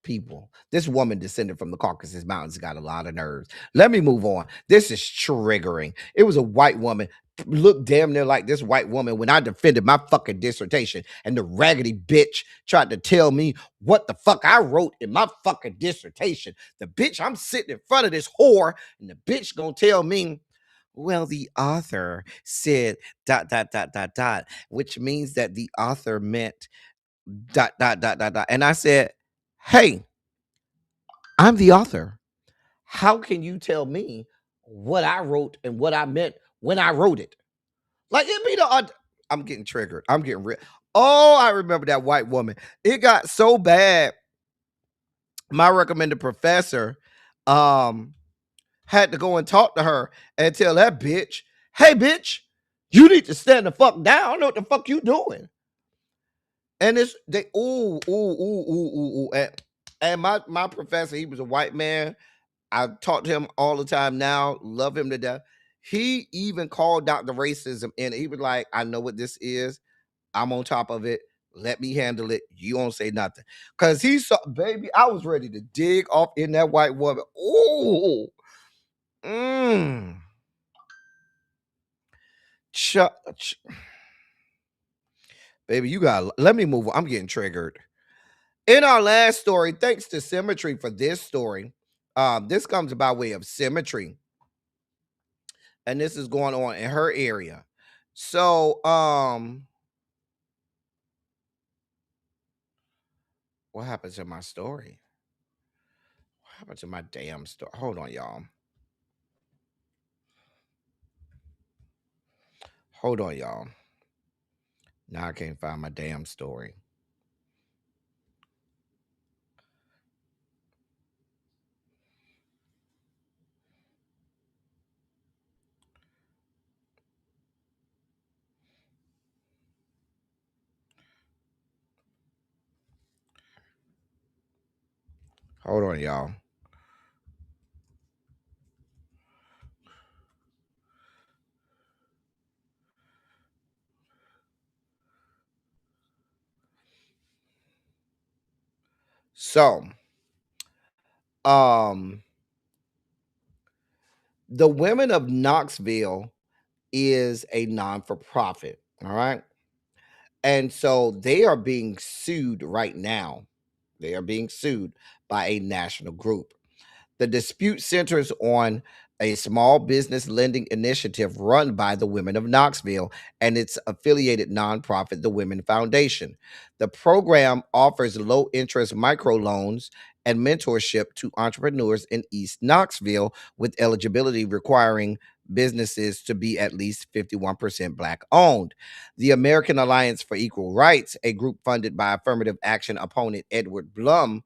people. This woman descended from the Caucasus Mountains got a lot of nerves. Let me move on. This is triggering. It was a white woman. Look damn near like this white woman when I defended my fucking dissertation and the raggedy bitch tried to tell me what the fuck I wrote in my fucking dissertation. The bitch, I'm sitting in front of this whore and the bitch gonna tell me, well, the author said ... which means that the author meant ... And I said, hey, I'm the author. How can you tell me what I wrote and what I meant when I wrote it? Like, it be the... I'm getting triggered. I'm getting real. Oh, I remember that white woman. It got so bad. My recommended professor had to go and talk to her and tell that bitch, hey, bitch, you need to stand the fuck down. I don't know what the fuck you doing. And it's they ooh. And my professor, he was a white man. I talk to him all the time now, love him to death. He even called out the racism and he was like, I know what this is. I'm on top of it. Let me handle it. You don't say nothing. Cause he saw, baby, I was ready to dig off in that white woman. Ooh. Mm. Ch- ch- Baby, you got, let me move on. I'm getting triggered. In our last story, thanks to Symmetry for this story. This comes by way of Symmetry. And this is going on in her area. So, what happened to my story? What happened to my damn story? Hold on, y'all. Hold on, y'all. Now I can't find my damn story. Hold on, y'all. So, um, the Women of Knoxville is a non-for-profit. All right. And so they are being sued right now. They are being sued by a national group. The dispute centers on a small business lending initiative run by the Women of Knoxville and its affiliated nonprofit, the Women Foundation. The program offers low interest microloans and mentorship to entrepreneurs in East Knoxville, with eligibility requiring businesses to be at least 51% Black owned. The American Alliance for Equal Rights, a group funded by affirmative action opponent Edward Blum,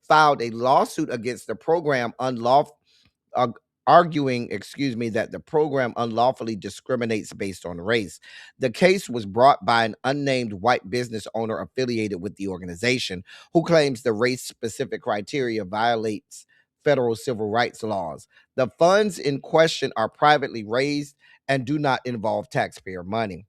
filed a lawsuit against the program uh, arguing, that the program unlawfully discriminates based on race. The case was brought by an unnamed white business owner affiliated with the organization, who claims the race-specific criteria violates federal civil rights laws. The funds in question are privately raised and do not involve taxpayer money.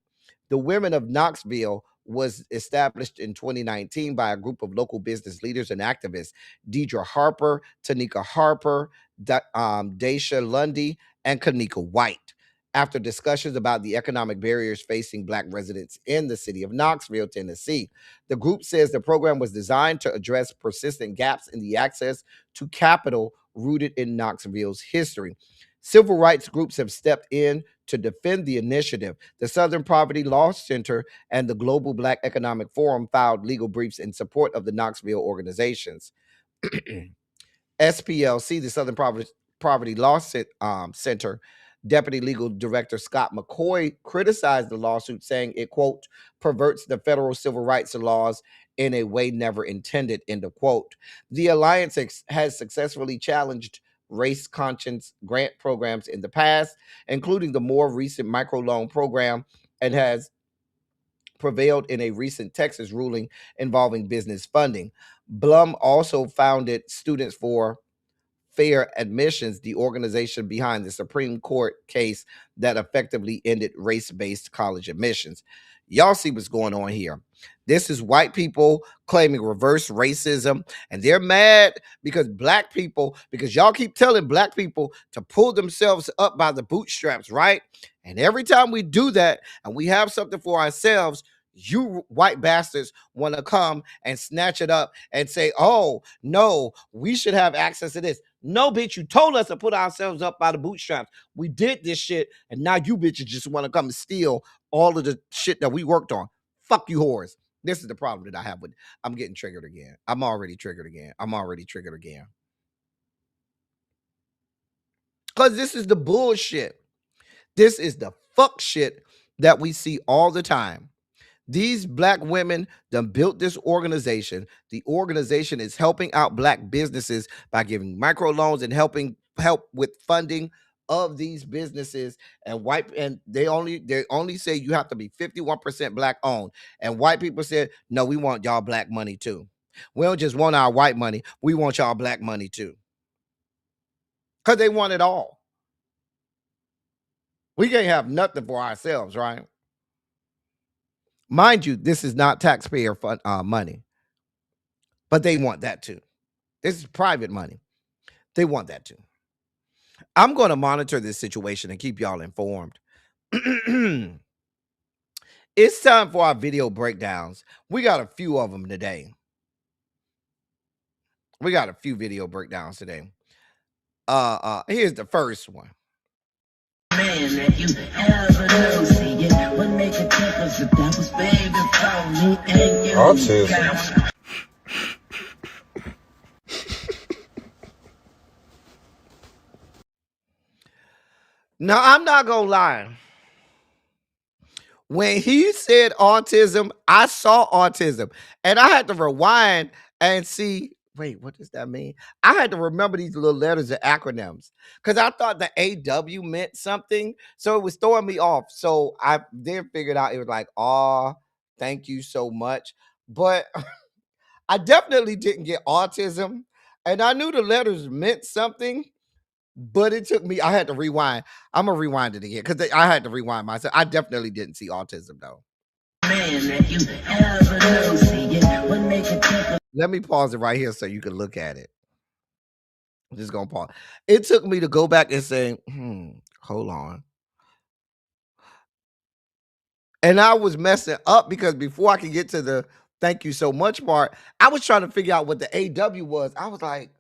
The Women of Knoxville was established in 2019 by a group of local business leaders and activists: Deidre Harper, Tanika Harper, Daisha Lundy, and Kanika White. After discussions about the economic barriers facing Black residents in the city of Knoxville, Tennessee, the group says the program was designed to address persistent gaps in the access to capital rooted in Knoxville's history. Civil rights groups have stepped in to defend the initiative. The Southern Poverty Law Center and the Global Black Economic Forum filed legal briefs in support of the Knoxville organizations. SPLC, the Southern Poverty Law Center, Deputy Legal Director Scott McCoy criticized the lawsuit, saying it, quote, perverts the federal civil rights laws in a way never intended, end of quote. The alliance has successfully challenged race conscious grant programs in the past, including the more recent microloan program, and has prevailed in a recent Texas ruling involving business funding. Blum also founded Students for Fair Admissions, the organization behind the Supreme Court case that effectively ended race-based college admissions. Y'all see what's going on here. This is white people claiming reverse racism, and they're mad because Black people, because y'all keep telling Black people to pull themselves up by the bootstraps, right? And every time we do that and we have something for ourselves, you white bastards want to come and snatch it up and say, oh, no, we should have access to this. No, bitch, you told us to put ourselves up by the bootstraps. We did this shit, and now you bitches just want to come and steal all of the shit that we worked on. Fuck you, whores. This is the problem that I have with. I'm getting triggered again. I'm already triggered again. Because this is the bullshit. This is the fuck shit that we see all the time. These Black women done built this organization. The organization is helping out Black businesses by giving microloans and help with funding of these businesses. And they only say you have to be 51% Black owned. And white people said, no, we want y'all Black money too. We don't just want our white money, we want y'all Black money too. Because they want it all. We can't have nothing for ourselves, right? Mind you, this is not taxpayer fund, money, but they want that too. This is private money. They want that too. I'm going to monitor this situation and keep y'all informed. It's time for our video breakdowns. We got a few of them today. We got a few video breakdowns today. Here's the first one. Man that you ever know, see it would make a difference if that was baby for me and you. Autism. Now, I'm not going to lie. When he said autism, I saw autism. And I had to rewind and see, wait, what does that mean? I had to remember these little letters and acronyms. Because I thought the AW meant something. So it was throwing me off. So I then figured out it was like, oh, thank you so much. But I definitely didn't get autism. And I knew the letters meant something. But it took me, I had to rewind. I'm going to rewind it again because I had to rewind myself. I definitely didn't see autism, though. Man that you ever know, see it would make a difference. Let me pause it right here so you can look at it. I'm just going to pause. It took me to go back and say, hold on. And I was messing up because before I could get to the thank you so much part, I was trying to figure out what the AW was. I was like,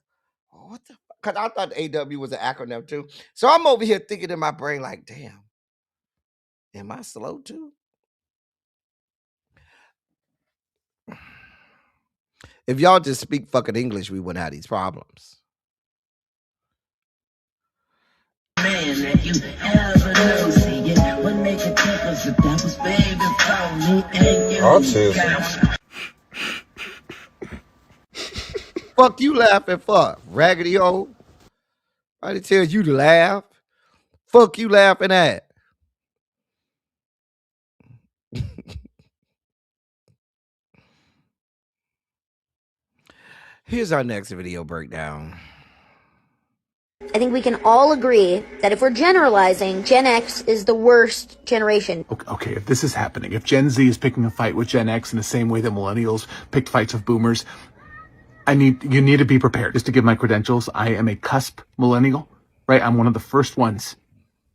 what the fuck? Because I thought the AW was an acronym too. So I'm over here thinking in my brain like, damn, am I slow too? If y'all just speak fucking English, we wouldn't have these problems. Man that you ever know, see it would make a difference if that was baby for me and you. Autism. Fuck you laughing for, raggedy old. I didn't tell you to laugh. Fuck you laughing at. Here's our next video breakdown. I think we can all agree that if we're generalizing, Gen X is the worst generation. Okay, if this is happening, if Gen Z is picking a fight with Gen X in the same way that millennials picked fights with boomers, you need to be prepared. Just to give my credentials, I am a cusp millennial, right? I'm one of the first ones,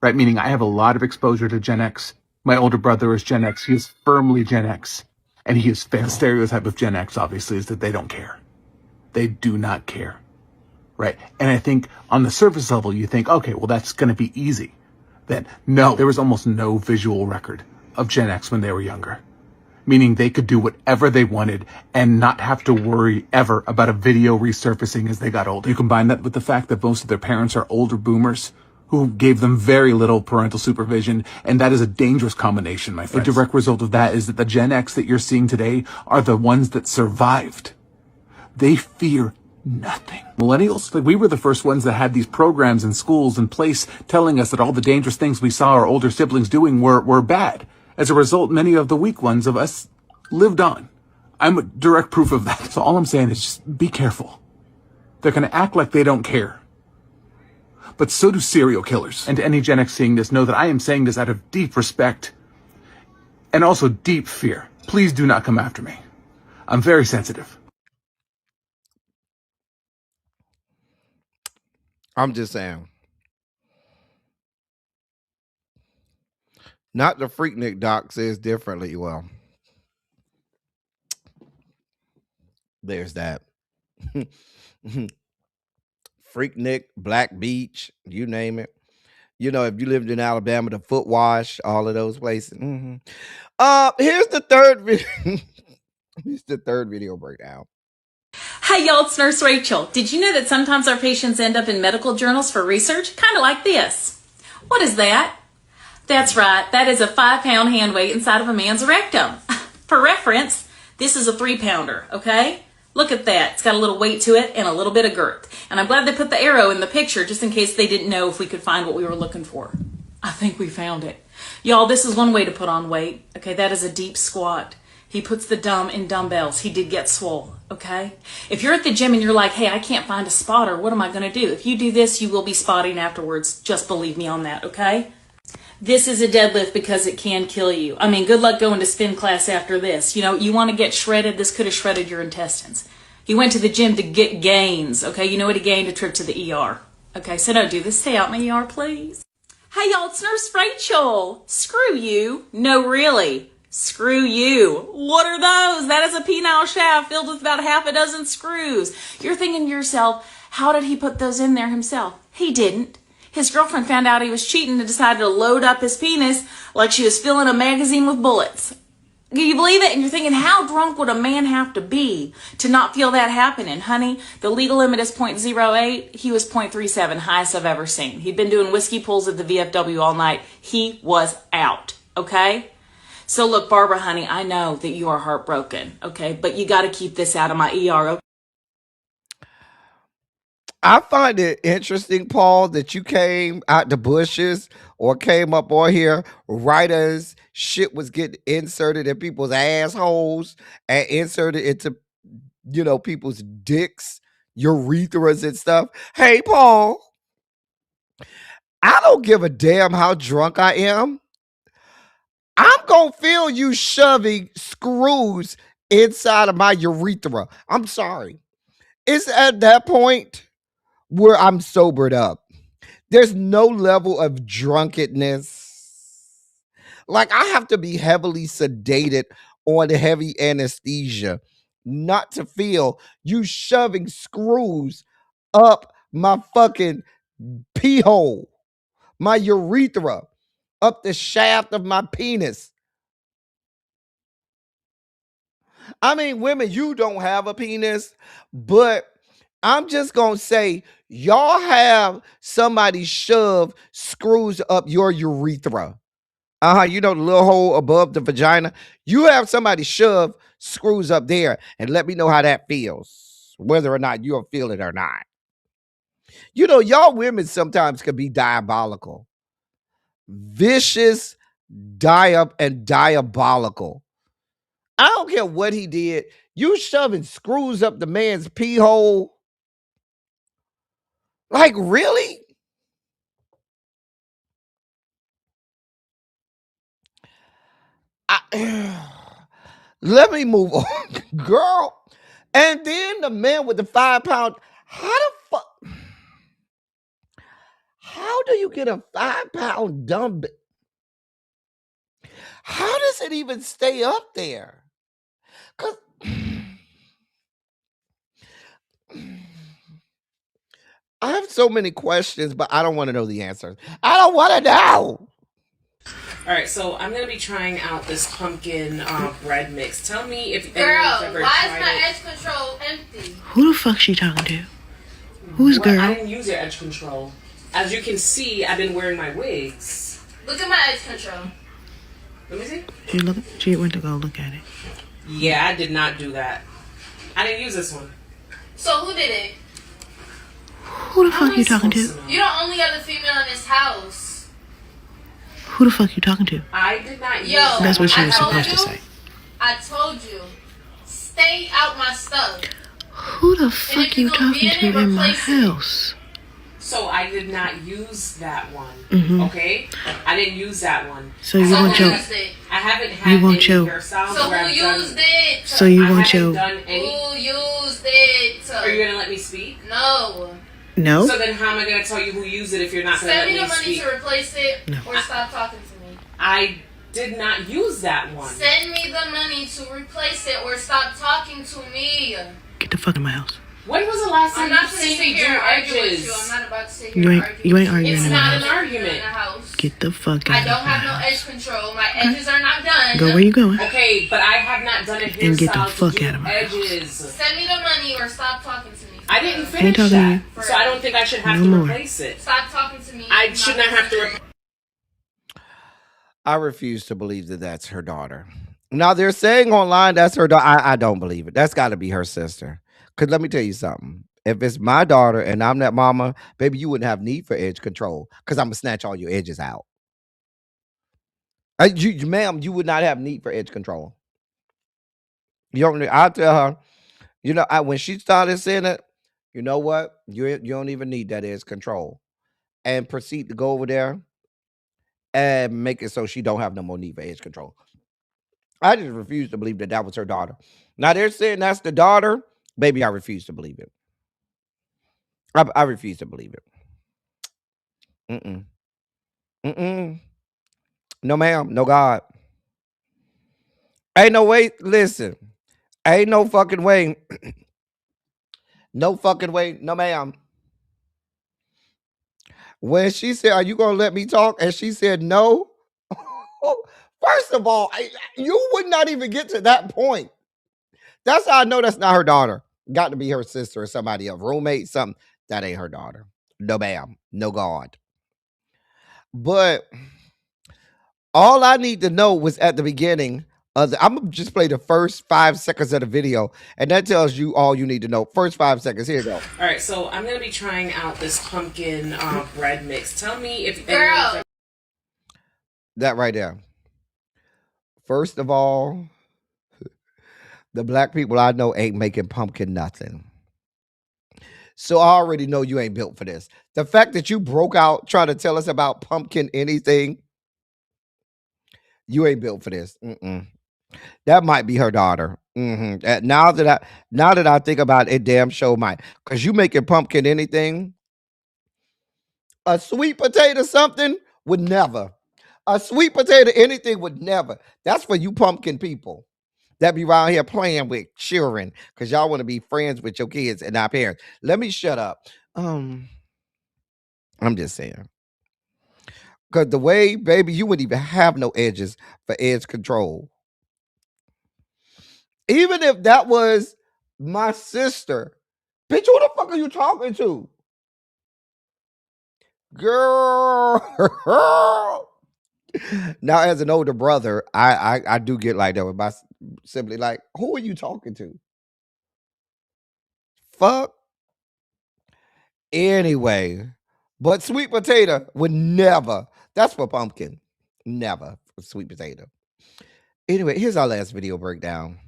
right? Meaning I have a lot of exposure to Gen X. My older brother is Gen X. He is firmly Gen X. And he is the stereotype of Gen X, obviously, is that they don't care. They do not care. Right. And I think on the surface level, you think, okay, well, that's going to be easy. Then no, there was almost no visual record of Gen X when they were younger, meaning they could do whatever they wanted and not have to worry ever about a video resurfacing as they got older. You combine that with the fact that most of their parents are older boomers who gave them very little parental supervision, and that is a dangerous combination, my friends. A direct result of that is that the Gen X that you're seeing today are the ones that survived. They fear nothing. Millennials, like we were the first ones that had these programs in schools in place telling us that all the dangerous things we saw our older siblings doing were bad. As a result, many of the weak ones of us lived on. I'm a direct proof of that. So all I'm saying is just be careful. They're going to act like they don't care. But so do serial killers. And to any Gen X seeing this, know that I am saying this out of deep respect and also deep fear. Please do not come after me. I'm very sensitive. I'm just saying. Not the Freaknik doc says differently. Well, there's that. Freaknik, Black Beach, you name it. You know, if you lived in Alabama, the Foot Wash, all of those places. Here's the third video. Here's the third video breakdown. Hey y'all, it's Nurse Rachel. Did you know that sometimes our patients end up in medical journals for research? Kind of like this. What is that? That's right, that is a 5-pound hand weight inside of a man's rectum. For reference, this is a 3-pounder, okay? Look at that. It's got a little weight to it and a little bit of girth. And I'm glad they put the arrow in the picture just in case they didn't know if we could find what we were looking for. I think we found it. Y'all, this is one way to put on weight. Okay, that is a deep squat. He puts the dumb in dumbbells. He did get swole, okay? If you're at the gym and you're like, hey, I can't find a spotter, what am I going to do? If you do this, you will be spotting afterwards. Just believe me on that, okay? This is a deadlift because it can kill you. I mean, good luck going to spin class after this. You know, you want to get shredded, this could have shredded your intestines. He went to the gym to get gains, okay? You know what he gained? A trip to the ER. Okay, so don't do this. Stay out my ER, please. Hey, y'all, it's Nurse Rachel. Screw you. No, really. Screw you. What are those? That is a penile shaft filled with about half a dozen screws. You're thinking to yourself, how did he put those in there himself? He didn't. His girlfriend found out he was cheating and decided to load up his penis like she was filling a magazine with bullets. Can you believe it? And you're thinking, how drunk would a man have to be to not feel that happening? Honey, the legal limit is 0.08. He was 0.37, highest I've ever seen. He'd been doing whiskey pulls at the VFW all night. He was out, okay? So look, Barbara, honey, I know that you are heartbroken, okay? But you got to keep this out of my ER, okay? I find it interesting, Paul, that you came out the bushes or came up on here right as shit was getting inserted in people's assholes and inserted into, people's dicks, urethras and stuff. Hey, Paul, I don't give a damn how drunk I am. I'm going to feel you shoving screws inside of my urethra. I'm sorry. It's at that point where I'm sobered up. There's no level of drunkenness. Like, I have to be heavily sedated on heavy anesthesia not to feel you shoving screws up my fucking pee hole, my urethra, up the shaft of my penis. I mean, women, you don't have a penis, but I'm just going to say, y'all have somebody shove screws up your urethra. You know, the little hole above the vagina. You have somebody shove screws up there and let me know how that feels, whether or not you'll feel it or not. You know, y'all women sometimes can be diabolical, vicious, diabolical. I don't care what he did. You shoving screws up the man's pee hole. Like, really? Let me move on, girl. And then the man with the 5 pound. How the fuck? How do you get a 5 pound dumbbell? How does it even stay up there? Cause I have so many questions, but I don't want to know the answers. I don't want to know. All right, so I'm gonna be trying out this pumpkin bread mix. Tell me if girl, anyone's ever why tried is my it. edge control empty? Who the fuck she talking to? Who's Well, girl? I didn't use your edge control. As you can see, I've been wearing my wigs. Look at my edge control. Let me see. She went to go look at it. Yeah, I did not do that. I didn't use this one. So who did it? Who the fuck you talking to? You the only other female in this house. Who the fuck you talking to? I did not use that. That's what she was supposed to say. I told you, stay out my stuff. Who the fuck you talking to in my house? So I did not use that one. Mm-hmm. Okay, I didn't use that one. So you want your? I haven't had any hairstyles. So who used it? So you want your? Who used it? Are you gonna let me speak? No. No. So then how am I gonna tell you who used it if you're not gonna let me speak? Send me the money to replace it, or stop talking to me. I did not use that one. Send me the money to replace it, or stop talking to me. Get the fuck in my house. When was the last time you seen me do edges? I'm not about to sit here and argue. You ain't arguing it's in my not house. an argument in the house. Get the fuck out. I don't have no edge control. My edges are not done. Go where you going. Okay, but I have not done a hairstyle and get the fuck to do out of my edges. Send me the money or stop talking to me. I didn't finish that, so I don't think I should have to replace it. Stop talking to me. I should not have to. I refuse to believe that that's her daughter. Now they're saying online that's her daughter. I don't believe it. That's got to be her sister. Because let me tell you something. If it's my daughter and I'm that mama, baby, you wouldn't have need for edge control because I'm going to snatch all your edges out. Ma'am, you would not have need for edge control. I'll tell her, when she started saying it, you know what? You don't even need that edge control. And proceed to go over there and make it so she don't have no more need for edge control. I just refuse to believe that that was her daughter. Now they're saying that's the daughter. Baby, I refuse to believe it. I refuse to believe it. Mm-mm. Mm-mm. No, ma'am. No, God. Ain't no way. Listen. Ain't no fucking way. No fucking way. No, ma'am. When she said, "Are you gonna let me talk?" and she said no. First of all, you would not even get to that point. That's how I know that's not her daughter. Got to be her sister or somebody else, roommate, something. That ain't her daughter. No, ma'am. No, God. But all I need to know was at the beginning of I'm gonna just play the first 5 seconds of the video, and that tells you all you need to know. First 5 seconds. Here you go. All right, so I'm gonna be trying out this pumpkin bread mix. Tell me if Girl. That right there. First of all, the black people I know ain't making pumpkin nothing. So I already know you ain't built for this. The fact that you broke out trying to tell us about pumpkin anything, you ain't built for this. Mm-mm. That might be her daughter. Now that I think about it, damn show might. Cause you making pumpkin anything, a sweet potato something would never. A sweet potato anything would never. That's for you pumpkin people that be around here playing with children because y'all want to be friends with your kids and not parents. Let me shut up. I'm just saying. Because the way, baby, you wouldn't even have no edges for edge control. Even if that was my sister, bitch, who the fuck are you talking to? Girl. Now, as an older brother, I do get like that with my simply like, who are you talking to? Fuck. Anyway, but sweet potato would never. That's for pumpkin. Never for sweet potato. Anyway, here's our last video breakdown.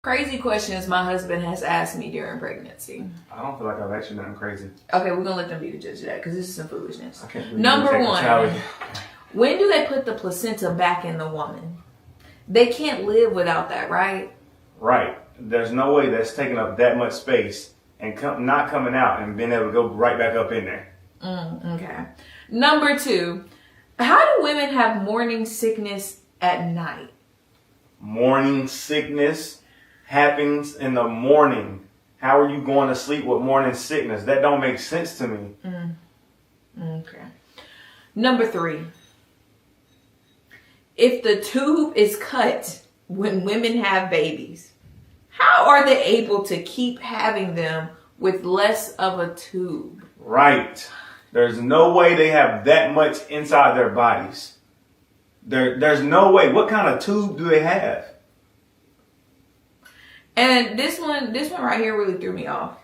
Crazy questions my husband has asked me during pregnancy. I don't feel like I've actually done crazy. Okay, we're gonna let them be the judge of that because this is some foolishness. Number one, when do they put the placenta back in the woman? They can't live without that, right? Right. There's no way that's taking up that much space and not coming out and being able to go right back up in there. Okay. Number two, how do women have morning sickness at night? Morning sickness happens in the morning. How are you going to sleep with morning sickness? That don't make sense to me. Okay. Number three, if the tube is cut when women have babies, how are they able to keep having them with less of a tube? Right. There's no way they have that much inside their bodies. There's no way. What kind of tube do they have? And this one right here really threw me off.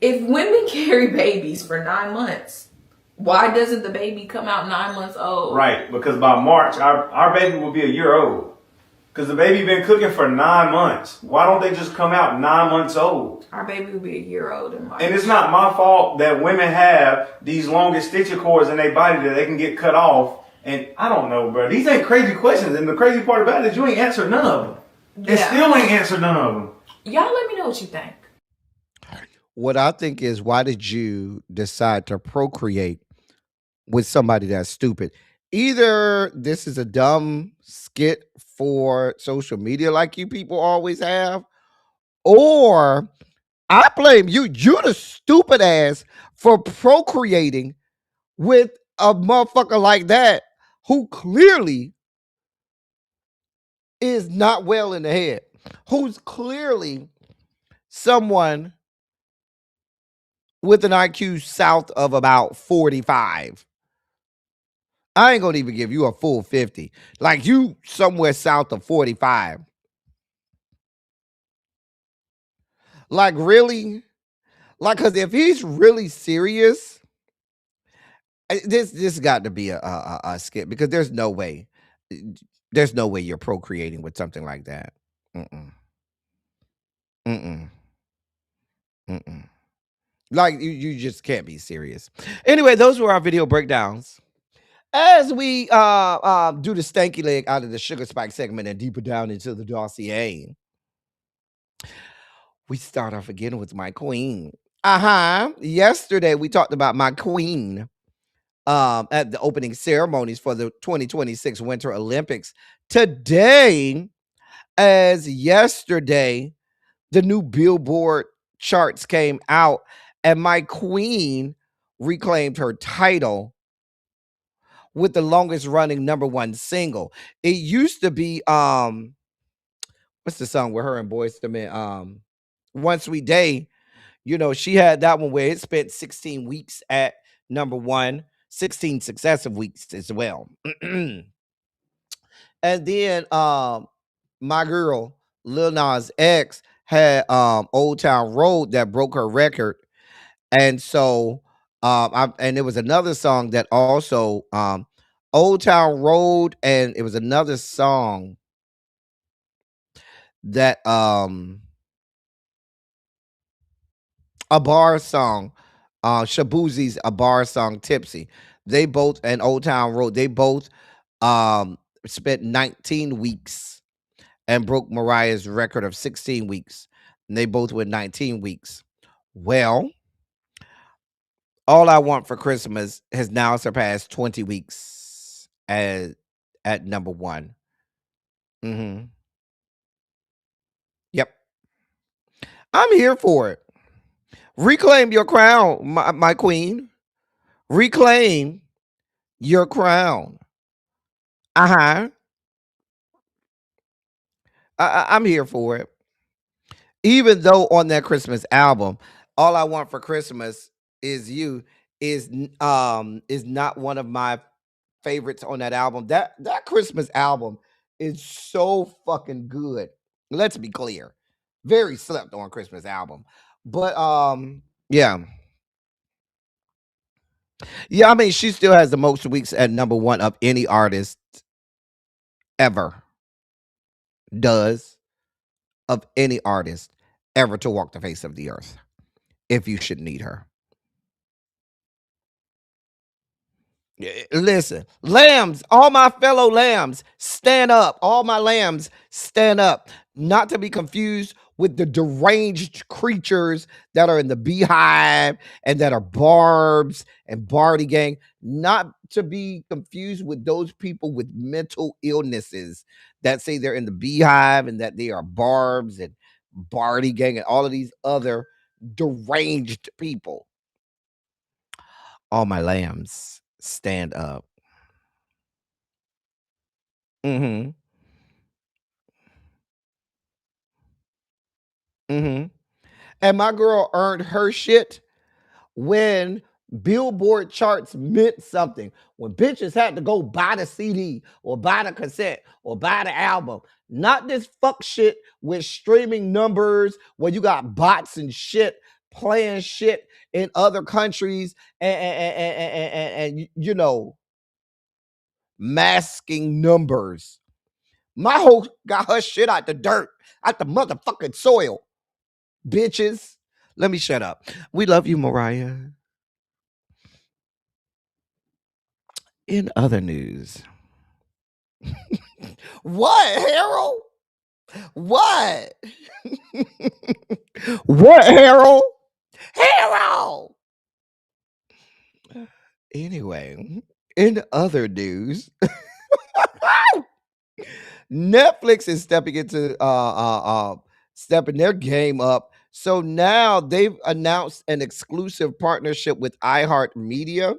If women carry babies for 9 months, why doesn't the baby come out 9 months old? Right, because by March, our baby will be a year old. Because the baby been cooking for 9 months. Why don't they just come out 9 months old? Our baby will be a year old in March. And it's not my fault that women have these longest stitching cords in their body that they can get cut off. And I don't know, bro. These ain't crazy questions. And the crazy part about it is you ain't answered none of them. And still ain't answered none of them. Y'all let me know what you think. What I think is, why did you decide to procreate with somebody that's stupid? Either this is a dumb skit for social media like you people always have, or I blame you. You're the stupid ass for procreating with a motherfucker like that who clearly is not well in the head, who's clearly someone with an IQ south of about 45. I ain't gonna even give you a full 50. Like you somewhere south of 45. Like really? Like, cause if he's really serious, this got to be a skit, because there's no way you're procreating with something like that. Like you just can't be serious. Anyway, those were our video breakdowns. As we do the stanky leg out of the sugar spike segment and deeper down into the dossier, we start off again with my queen. Yesterday we talked about my queen at the opening ceremonies for the 2026 Winter Olympics. Today, as yesterday, the new Billboard charts came out, and my queen reclaimed her title with the longest running number one single. It used to be what's the song with her and Boyz II Men? One Sweet Day. You know, she had that one where it spent 16 weeks at number one, 16 successive weeks as well. And then my girl Lil Nas X had Old Town Road that broke her record. And so and there was another song that also Old Town Road, and it was another song that a bar song, Shabuzi's a bar song, Tipsy. They both, and Old Town Road, they both spent 19 weeks and broke Mariah's record of 16 weeks. And they both went 19 weeks. Well, All I Want for Christmas has now surpassed 20 weeks at number one. Yep. I'm here for it. Reclaim your crown, my queen. Reclaim your crown. I'm here for it. Even though on that Christmas album, All I Want for Christmas Is You is not one of my favorites on that album. That Christmas album is so fucking good. Let's be clear. Very slept on Christmas album. But yeah. Yeah, I mean, she still has the most weeks at number one of any artist ever. Does of any artist ever to walk the face of the earth. If you should need her. Listen, lambs, all my fellow lambs, stand up. All my lambs, stand up. Not to be confused with the deranged creatures that are in the beehive and that are Barbs and Barty gang. Not to be confused with those people with mental illnesses that say they're in the beehive and that they are Barbs and Barty gang and all of these other deranged people. All my lambs, stand up. And my girl earned her shit when Billboard charts meant something. When bitches had to go buy the CD or buy the cassette or buy the album. Not this fuck shit with streaming numbers where you got bots and shit playing shit in other countries and you know, masking numbers. My hoe got her shit out the dirt, out the motherfucking soil. Bitches. Let me shut up. We love you, Mariah. In other news. What, Harold? What? What, Harold? Harold! Anyway, in other news, Netflix is stepping into stepping their game up. So now they've announced an exclusive partnership with iHeartMedia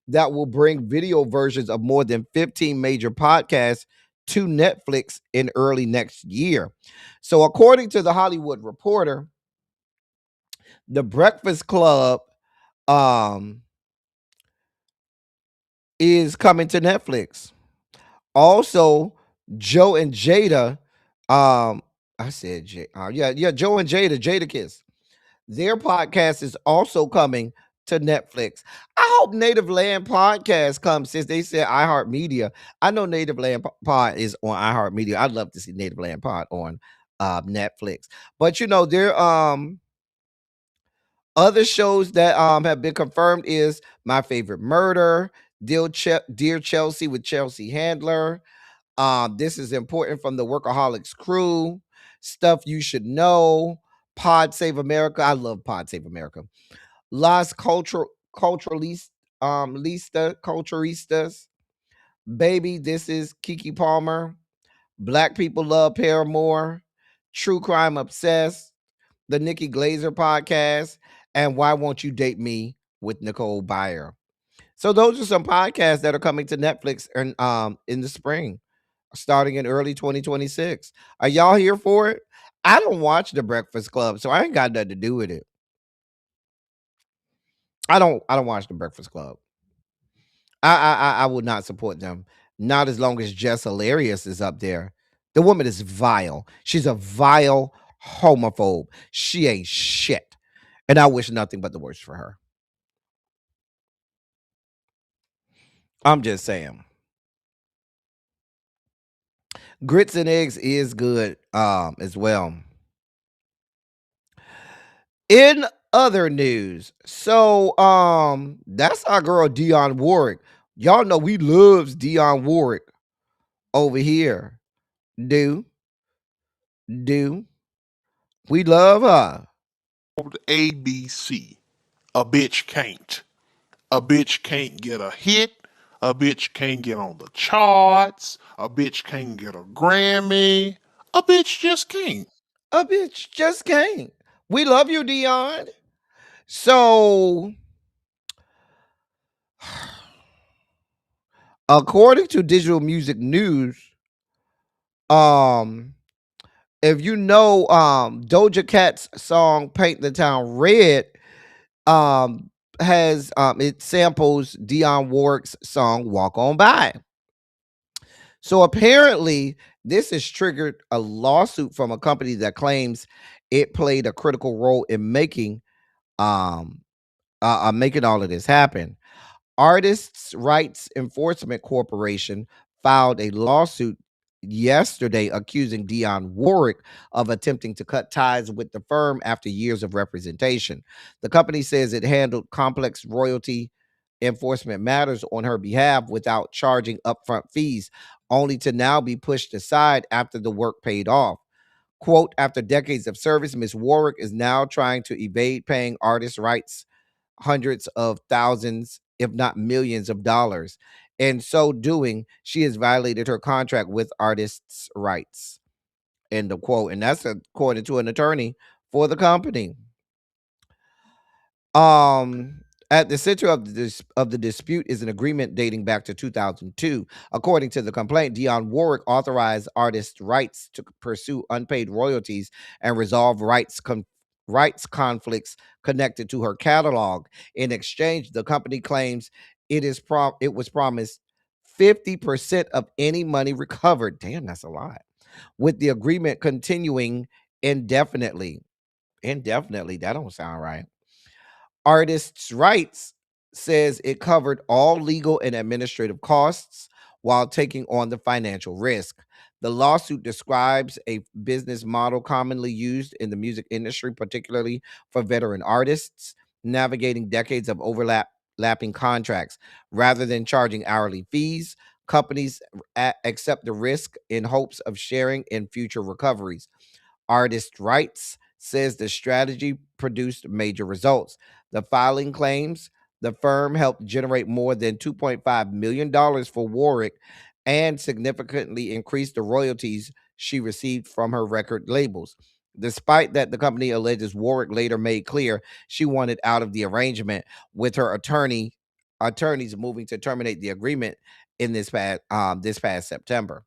that will bring video versions of more than 15 major podcasts to Netflix in early next year. So according to the Hollywood Reporter, The Breakfast Club is coming to Netflix. Also, Joe and Jada, I said Joe and Jada Kiss. Their podcast is also coming to Netflix. I hope Native Land Podcast comes since they said iHeartMedia. I know Native Land Pod is on iHeartMedia. I'd love to see Native Land Pod on Netflix. But you know, there other shows that have been confirmed is My Favorite Murder, Dear Chelsea with Chelsea Handler. This is important from the Workaholics crew. Stuff you should know. Pod Save America. I love Pod Save America. Las Culturistas. Baby, this is Kiki Palmer. Black People Love Paramore. True Crime Obsessed. The Nikki Glazer podcast. And Why Won't You Date Me with Nicole Byer. So those are some podcasts that are coming to Netflix in the spring, starting in early 2026. Are y'all here for it? I don't watch The Breakfast Club, so I ain't got nothing to do with it. I don't watch The Breakfast Club. I would not support them. Not as long as Jess Hilarious is up there. The woman is vile. She's a vile homophobe. She ain't shit. And I wish nothing but the worst for her. I'm just saying. Grits and Eggs is good as well. In other news, so that's our girl Dionne Warwick. Y'all know we loves Dionne Warwick over here. Do we love her? ABC. A bitch can't. A bitch can't get a hit. A bitch can't get on the charts. A bitch can't get a Grammy. A bitch just can't. A bitch just can't. We love you, Dionne. So, according to Digital Music News, if you know Doja Cat's song Paint the Town Red, has it samples Dionne Warwick's song Walk On By. So apparently this has triggered a lawsuit from a company that claims it played a critical role in making all of this happen. Artists Rights Enforcement Corporation filed a lawsuit yesterday accusing Dionne Warwick of attempting to cut ties with the firm after years of representation. The company says it handled complex royalty enforcement matters on her behalf without charging upfront fees, only to now be pushed aside after the work paid off. Quote, after decades of service, Ms. Warwick is now trying to evade paying artist rights hundreds of thousands, if not millions of dollars. In so doing, she has violated her contract with artists' rights. End of quote. And that's according to an attorney for the company. At the center of the dispute is an agreement dating back to 2002. According to the complaint, Dionne Warwick authorized artists' rights to pursue unpaid royalties and resolve rights conflicts connected to her catalog. In exchange, the company claims it was promised 50% of any money recovered. Damn, that's a lot. With the agreement continuing indefinitely. Indefinitely, that don't sound right. Artists' Rights says it covered all legal and administrative costs while taking on the financial risk. The lawsuit describes a business model commonly used in the music industry, particularly for veteran artists navigating decades of overlapping contracts. Rather than charging hourly fees, companies accept the risk in hopes of sharing in future recoveries. Artist Rights says the strategy produced major results. The filing claims the firm helped generate more than $2.5 million for Warwick and significantly increased the royalties she received from her record labels. Despite that, the company alleges Warwick later made clear she wanted out of the arrangement, with her attorneys moving to terminate the agreement in this past September.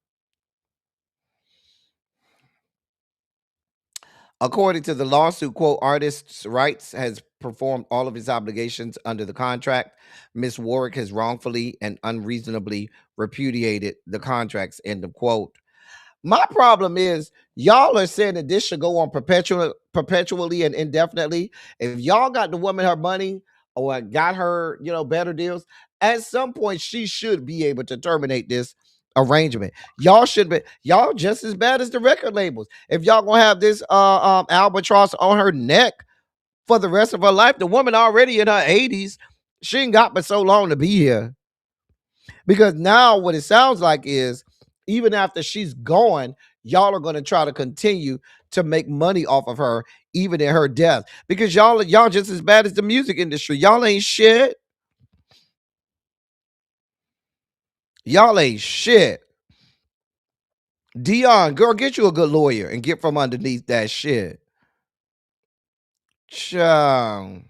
According to the lawsuit, quote, Artists' Rights has performed all of its obligations under the contract. Ms. Warwick has wrongfully and unreasonably repudiated the contracts, end of quote. My problem is y'all are saying that this should go on perpetually and indefinitely. If y'all got the woman her money or got her, better deals, at some point she should be able to terminate this arrangement. Y'all just as bad as the record labels. If y'all gonna have this albatross on her neck for the rest of her life, the woman already in her 80s, she ain't got but so long to be here. Because now what it sounds like is even after she's gone, y'all are going to try to continue to make money off of her even in her death. Because y'all just as bad as the music industry. Y'all ain't shit. Y'all ain't shit. Dion, girl, get you a good lawyer and get from underneath that shit. Child.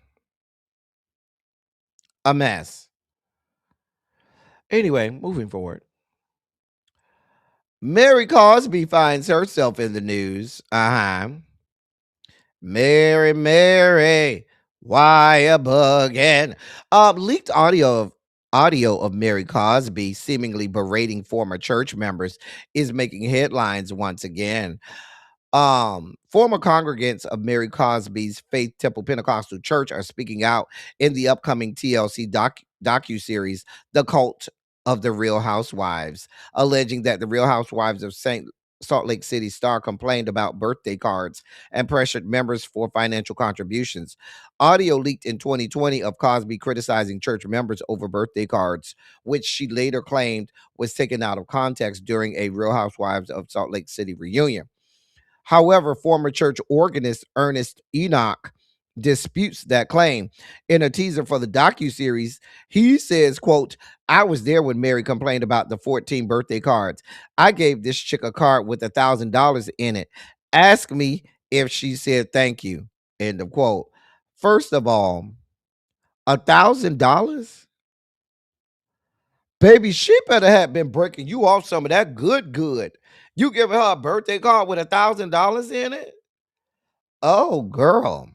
A mess. Anyway, moving forward. Mary Cosby finds herself in the news. Mary, Mary, why a buggin'? Leaked audio of Mary Cosby seemingly berating former church members is making headlines once again. Former congregants of Mary Cosby's Faith Temple Pentecostal Church are speaking out in the upcoming TLC docu-series, The Cult of the Real Housewives, alleging that the Real Housewives of Salt Lake City Star complained about birthday cards and pressured members for financial contributions. Audio leaked in 2020 of Cosby criticizing church members over birthday cards, which she later claimed was taken out of context during a Real Housewives of Salt Lake City reunion. However, former church organist Ernest Enoch disputes that claim. In a teaser for the docuseries, he says, quote, I was there when Mary complained about the 14 birthday cards. I gave this chick a card with $1,000 in it. Ask me if she said thank you. End of quote. First of all, $1,000? Baby, she better have been breaking you off some of that good. You giving her a birthday card with $1,000 in it? Oh, girl.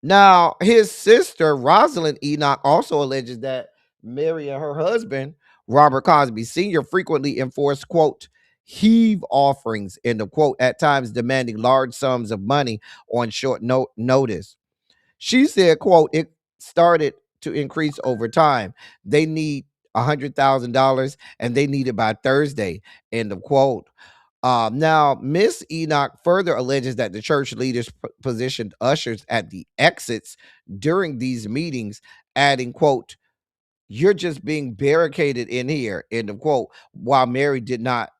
Now, his sister, Rosalind Enoch, also alleges that Mary and her husband, Robert Cosby Sr., frequently enforced, quote, heave offerings, end of quote, at times demanding large sums of money on short notice. She said, quote, it started to increase over time. They need $100,000 and they need it by Thursday, end of quote. Now, Miss Enoch further alleges that the church leaders positioned ushers at the exits during these meetings, adding, quote, you're just being barricaded in here, end of quote. While Mary did not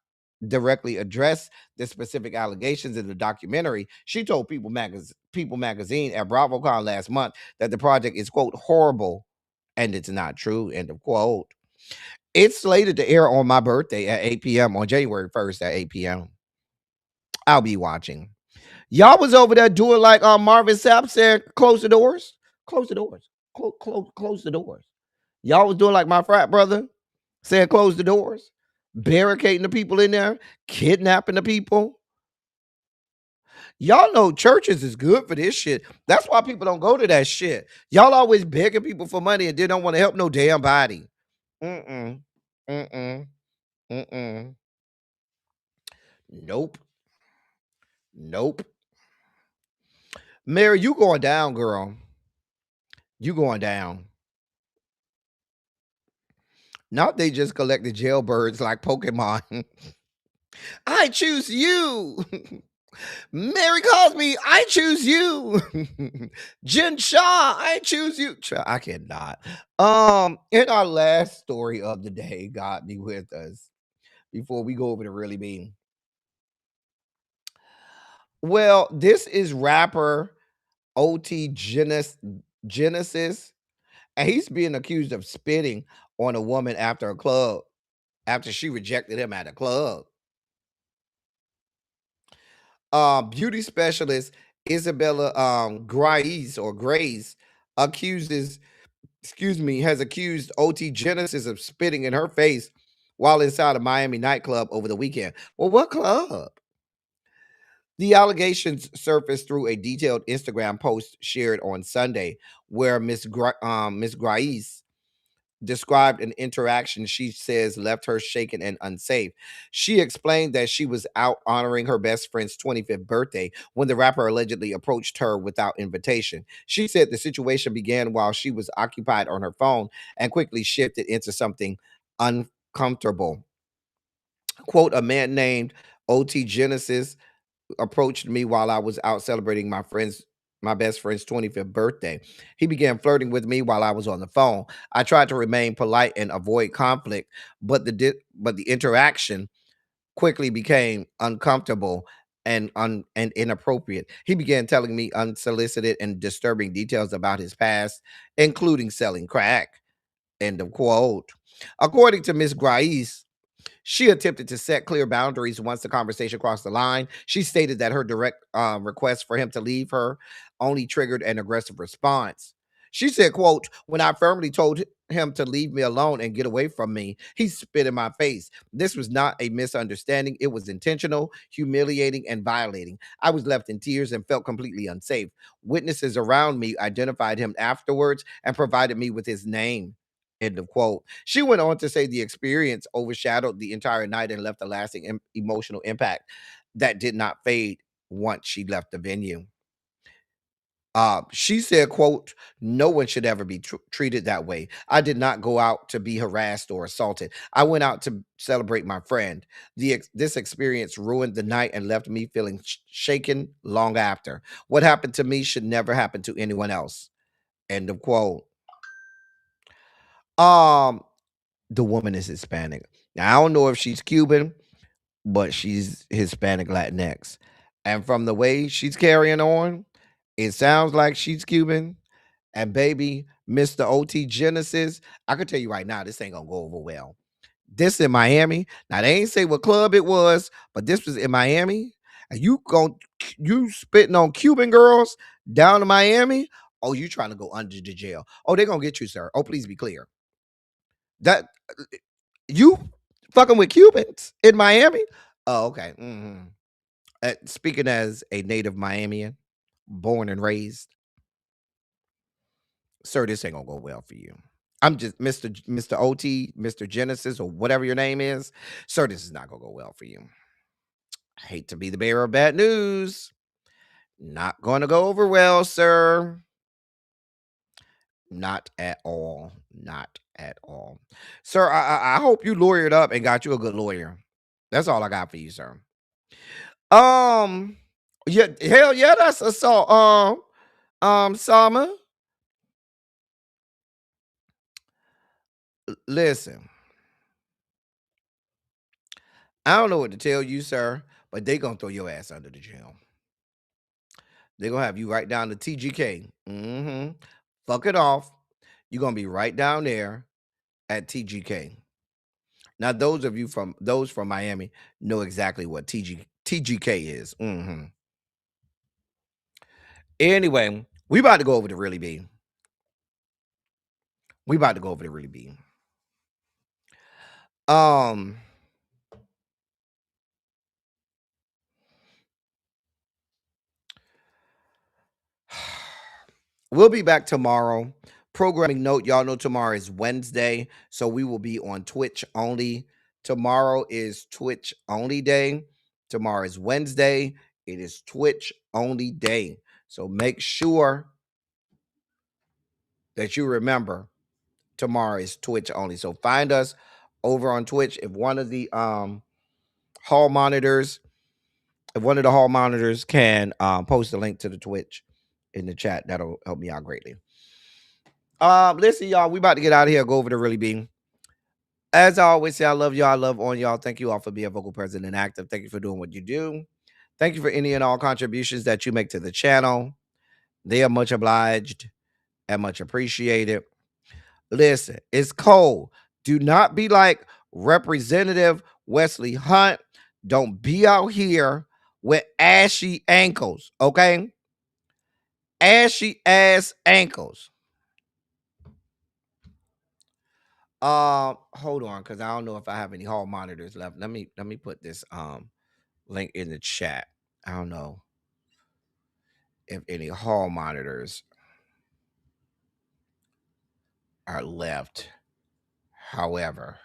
directly address the specific allegations in the documentary, she told People Magazine at BravoCon last month that the project is, quote, horrible and it's not true, end of quote. It's slated to air on my birthday at 8 p.m. on January 1st at 8 p.m. I'll be watching. Y'all was over there doing like Marvin Sapp said, close the doors. Close the doors. Close the doors. Y'all was doing like my frat brother said, close the doors. Barricading the people in there, kidnapping the people. Y'all know churches is good for this shit. That's why people don't go to that shit. Y'all always begging people for money and they don't want to help no damn body. Mm-mm. Mm-mm. Mm-mm. Nope. Nope. Mary, you going down, girl. You going down. Now they just collected jailbirds like Pokemon. I choose you. Mary Cosby, I choose you. Jen Shaw, I choose you. I cannot. In our last story of the day, God be with us before we go over to Really Bean. Well, this is rapper OT Genesis, and he's being accused of spitting on a woman after she rejected him at a club. Beauty specialist Isabella Grace has accused OT Genesis of spitting in her face while inside a Miami nightclub over the weekend. Well, what club? The allegations surfaced through a detailed Instagram post shared on Sunday, where Miss Grace described an interaction she says left her shaken and unsafe. She explained that she was out honoring her best friend's 25th birthday when the rapper allegedly approached her without invitation. She said the situation began while she was occupied on her phone and quickly shifted into something uncomfortable. Quote, a man named OT Genesis approached me while I was out celebrating my my best friend's 25th birthday. He began flirting with me while I was on the phone. I tried to remain polite and avoid conflict, but the interaction quickly became uncomfortable and inappropriate. He began telling me unsolicited and disturbing details about his past, including selling crack. End of quote. According to Miss Grace, she attempted to set clear boundaries once the conversation crossed the line. She stated that her direct request for him to leave her only triggered an aggressive response. She said, quote, when I firmly told him to leave me alone and get away from me, he spit in my face. This was not a misunderstanding. It was intentional, humiliating, and violating. I was left in tears and felt completely unsafe. Witnesses around me identified him afterwards and provided me with his name. End of quote. She went on to say the experience overshadowed the entire night and left a lasting emotional impact that did not fade once she left the venue. She said, quote, no one should ever be treated that way. I did not go out to be harassed or assaulted. I went out to celebrate my friend. This experience ruined the night and left me feeling shaken long after. What happened to me should never happen to anyone else. End of quote. The woman is Hispanic. Now, I don't know if she's Cuban, but she's Hispanic Latinx. And from the way she's carrying on, it sounds like she's Cuban. And baby, Mr. OT Genesis, I can tell you right now, this ain't gonna go over well. This in Miami. Now they ain't say what club it was, but this was in Miami. And you spitting on Cuban girls down in Miami? Oh, you trying to go under the jail. Oh, they're gonna get you, sir. Oh, please be clear. That you fucking with Cubans in Miami? Oh, okay. Speaking as a native Miamian, born and raised, sir, this ain't gonna go well for you. I'm just Mr. OT, Mr. Genesis, or whatever your name is. Sir, this is not gonna go well for you. I hate to be the bearer of bad news. Not gonna go over well, sir. Not at all. Not at all. Sir, I hope you lawyered up and got you a good lawyer. That's all I got for you, sir. Yeah, hell yeah, that's assault. Sama. Listen, I don't know what to tell you, sir, but they gonna throw your ass under the jail. They're gonna have you right down to TGK. Fuck it off. You're gonna be right down there at TGK. Now, those from Miami know exactly what TGK is. Anyway, we about to go over to Really B. We about to go over to Really B. We'll be back tomorrow. Programming note, y'all know tomorrow is Wednesday, so we will be on Twitch only. Tomorrow is Twitch only day. Tomorrow is Wednesday. It is Twitch only day. So make sure that you remember tomorrow is Twitch only. So find us over on Twitch. If one of the hall monitors, can post a link to the Twitch in the chat, that'll help me out greatly. Listen, y'all, we about to get out of here. Go over to Really Bean. As I always say, I love y'all. I love on y'all. Thank you all for being vocal, present, and active. Thank you for doing what you do. Thank you for any and all contributions that you make to the channel. They are much obliged and much appreciated. Listen, it's cold. Do not be like Representative Wesley Hunt. Don't be out here with ashy ankles, okay? Ashy ass ankles. Hold on, because I don't know if I have any hall monitors left. Let me put this link in the chat. I don't know if any hall monitors are left. However,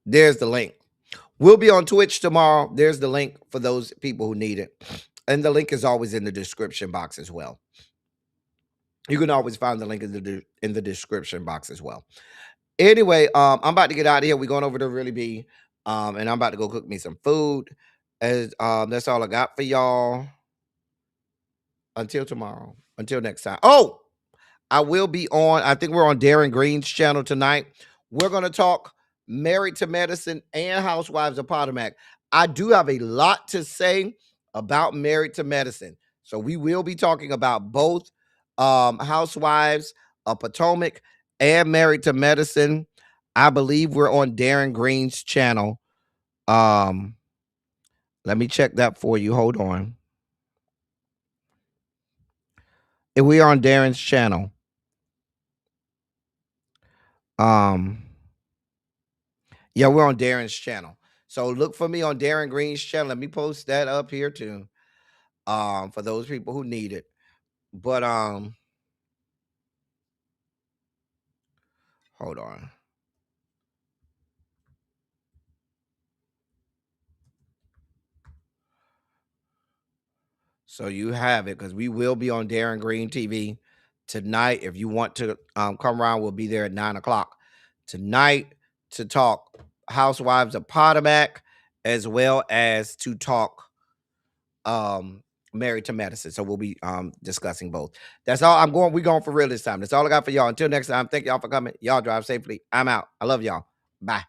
there's the link. We'll be on Twitch tomorrow. There's the link for those people who need it. And the link is always in the description box as well. You can always find the link in the description box as well. Anyway, I'm about to get out of here. We're going over to Really Be. And I'm about to go cook me some food. As that's all I got for y'all. Until tomorrow. Until next time. Oh, I will be on. I think we're on Darren Green's channel tonight. We're gonna talk Married to Medicine and Housewives of Potomac. I do have a lot to say about Married to Medicine, so we will be talking about both Housewives of Potomac and Married to Medicine. I believe we're on Darren Green's channel. Let me check that for you. Hold on. If we are on Darren's channel. Yeah, we're on Darren's channel. So look for me on Darren Green's channel. Let me post that up here too. For those people who need it. But hold on. So you have it, because we will be on Darren Green TV tonight. If you want to come around, we'll be there at 9:00 tonight to talk Housewives of Potomac, as well as to talk Married to Medicine. So we'll be discussing both. That's all. We're going for real this time. That's all I got for y'all. Until next time, thank y'all for coming. Y'all drive safely. I'm out. I love y'all. Bye.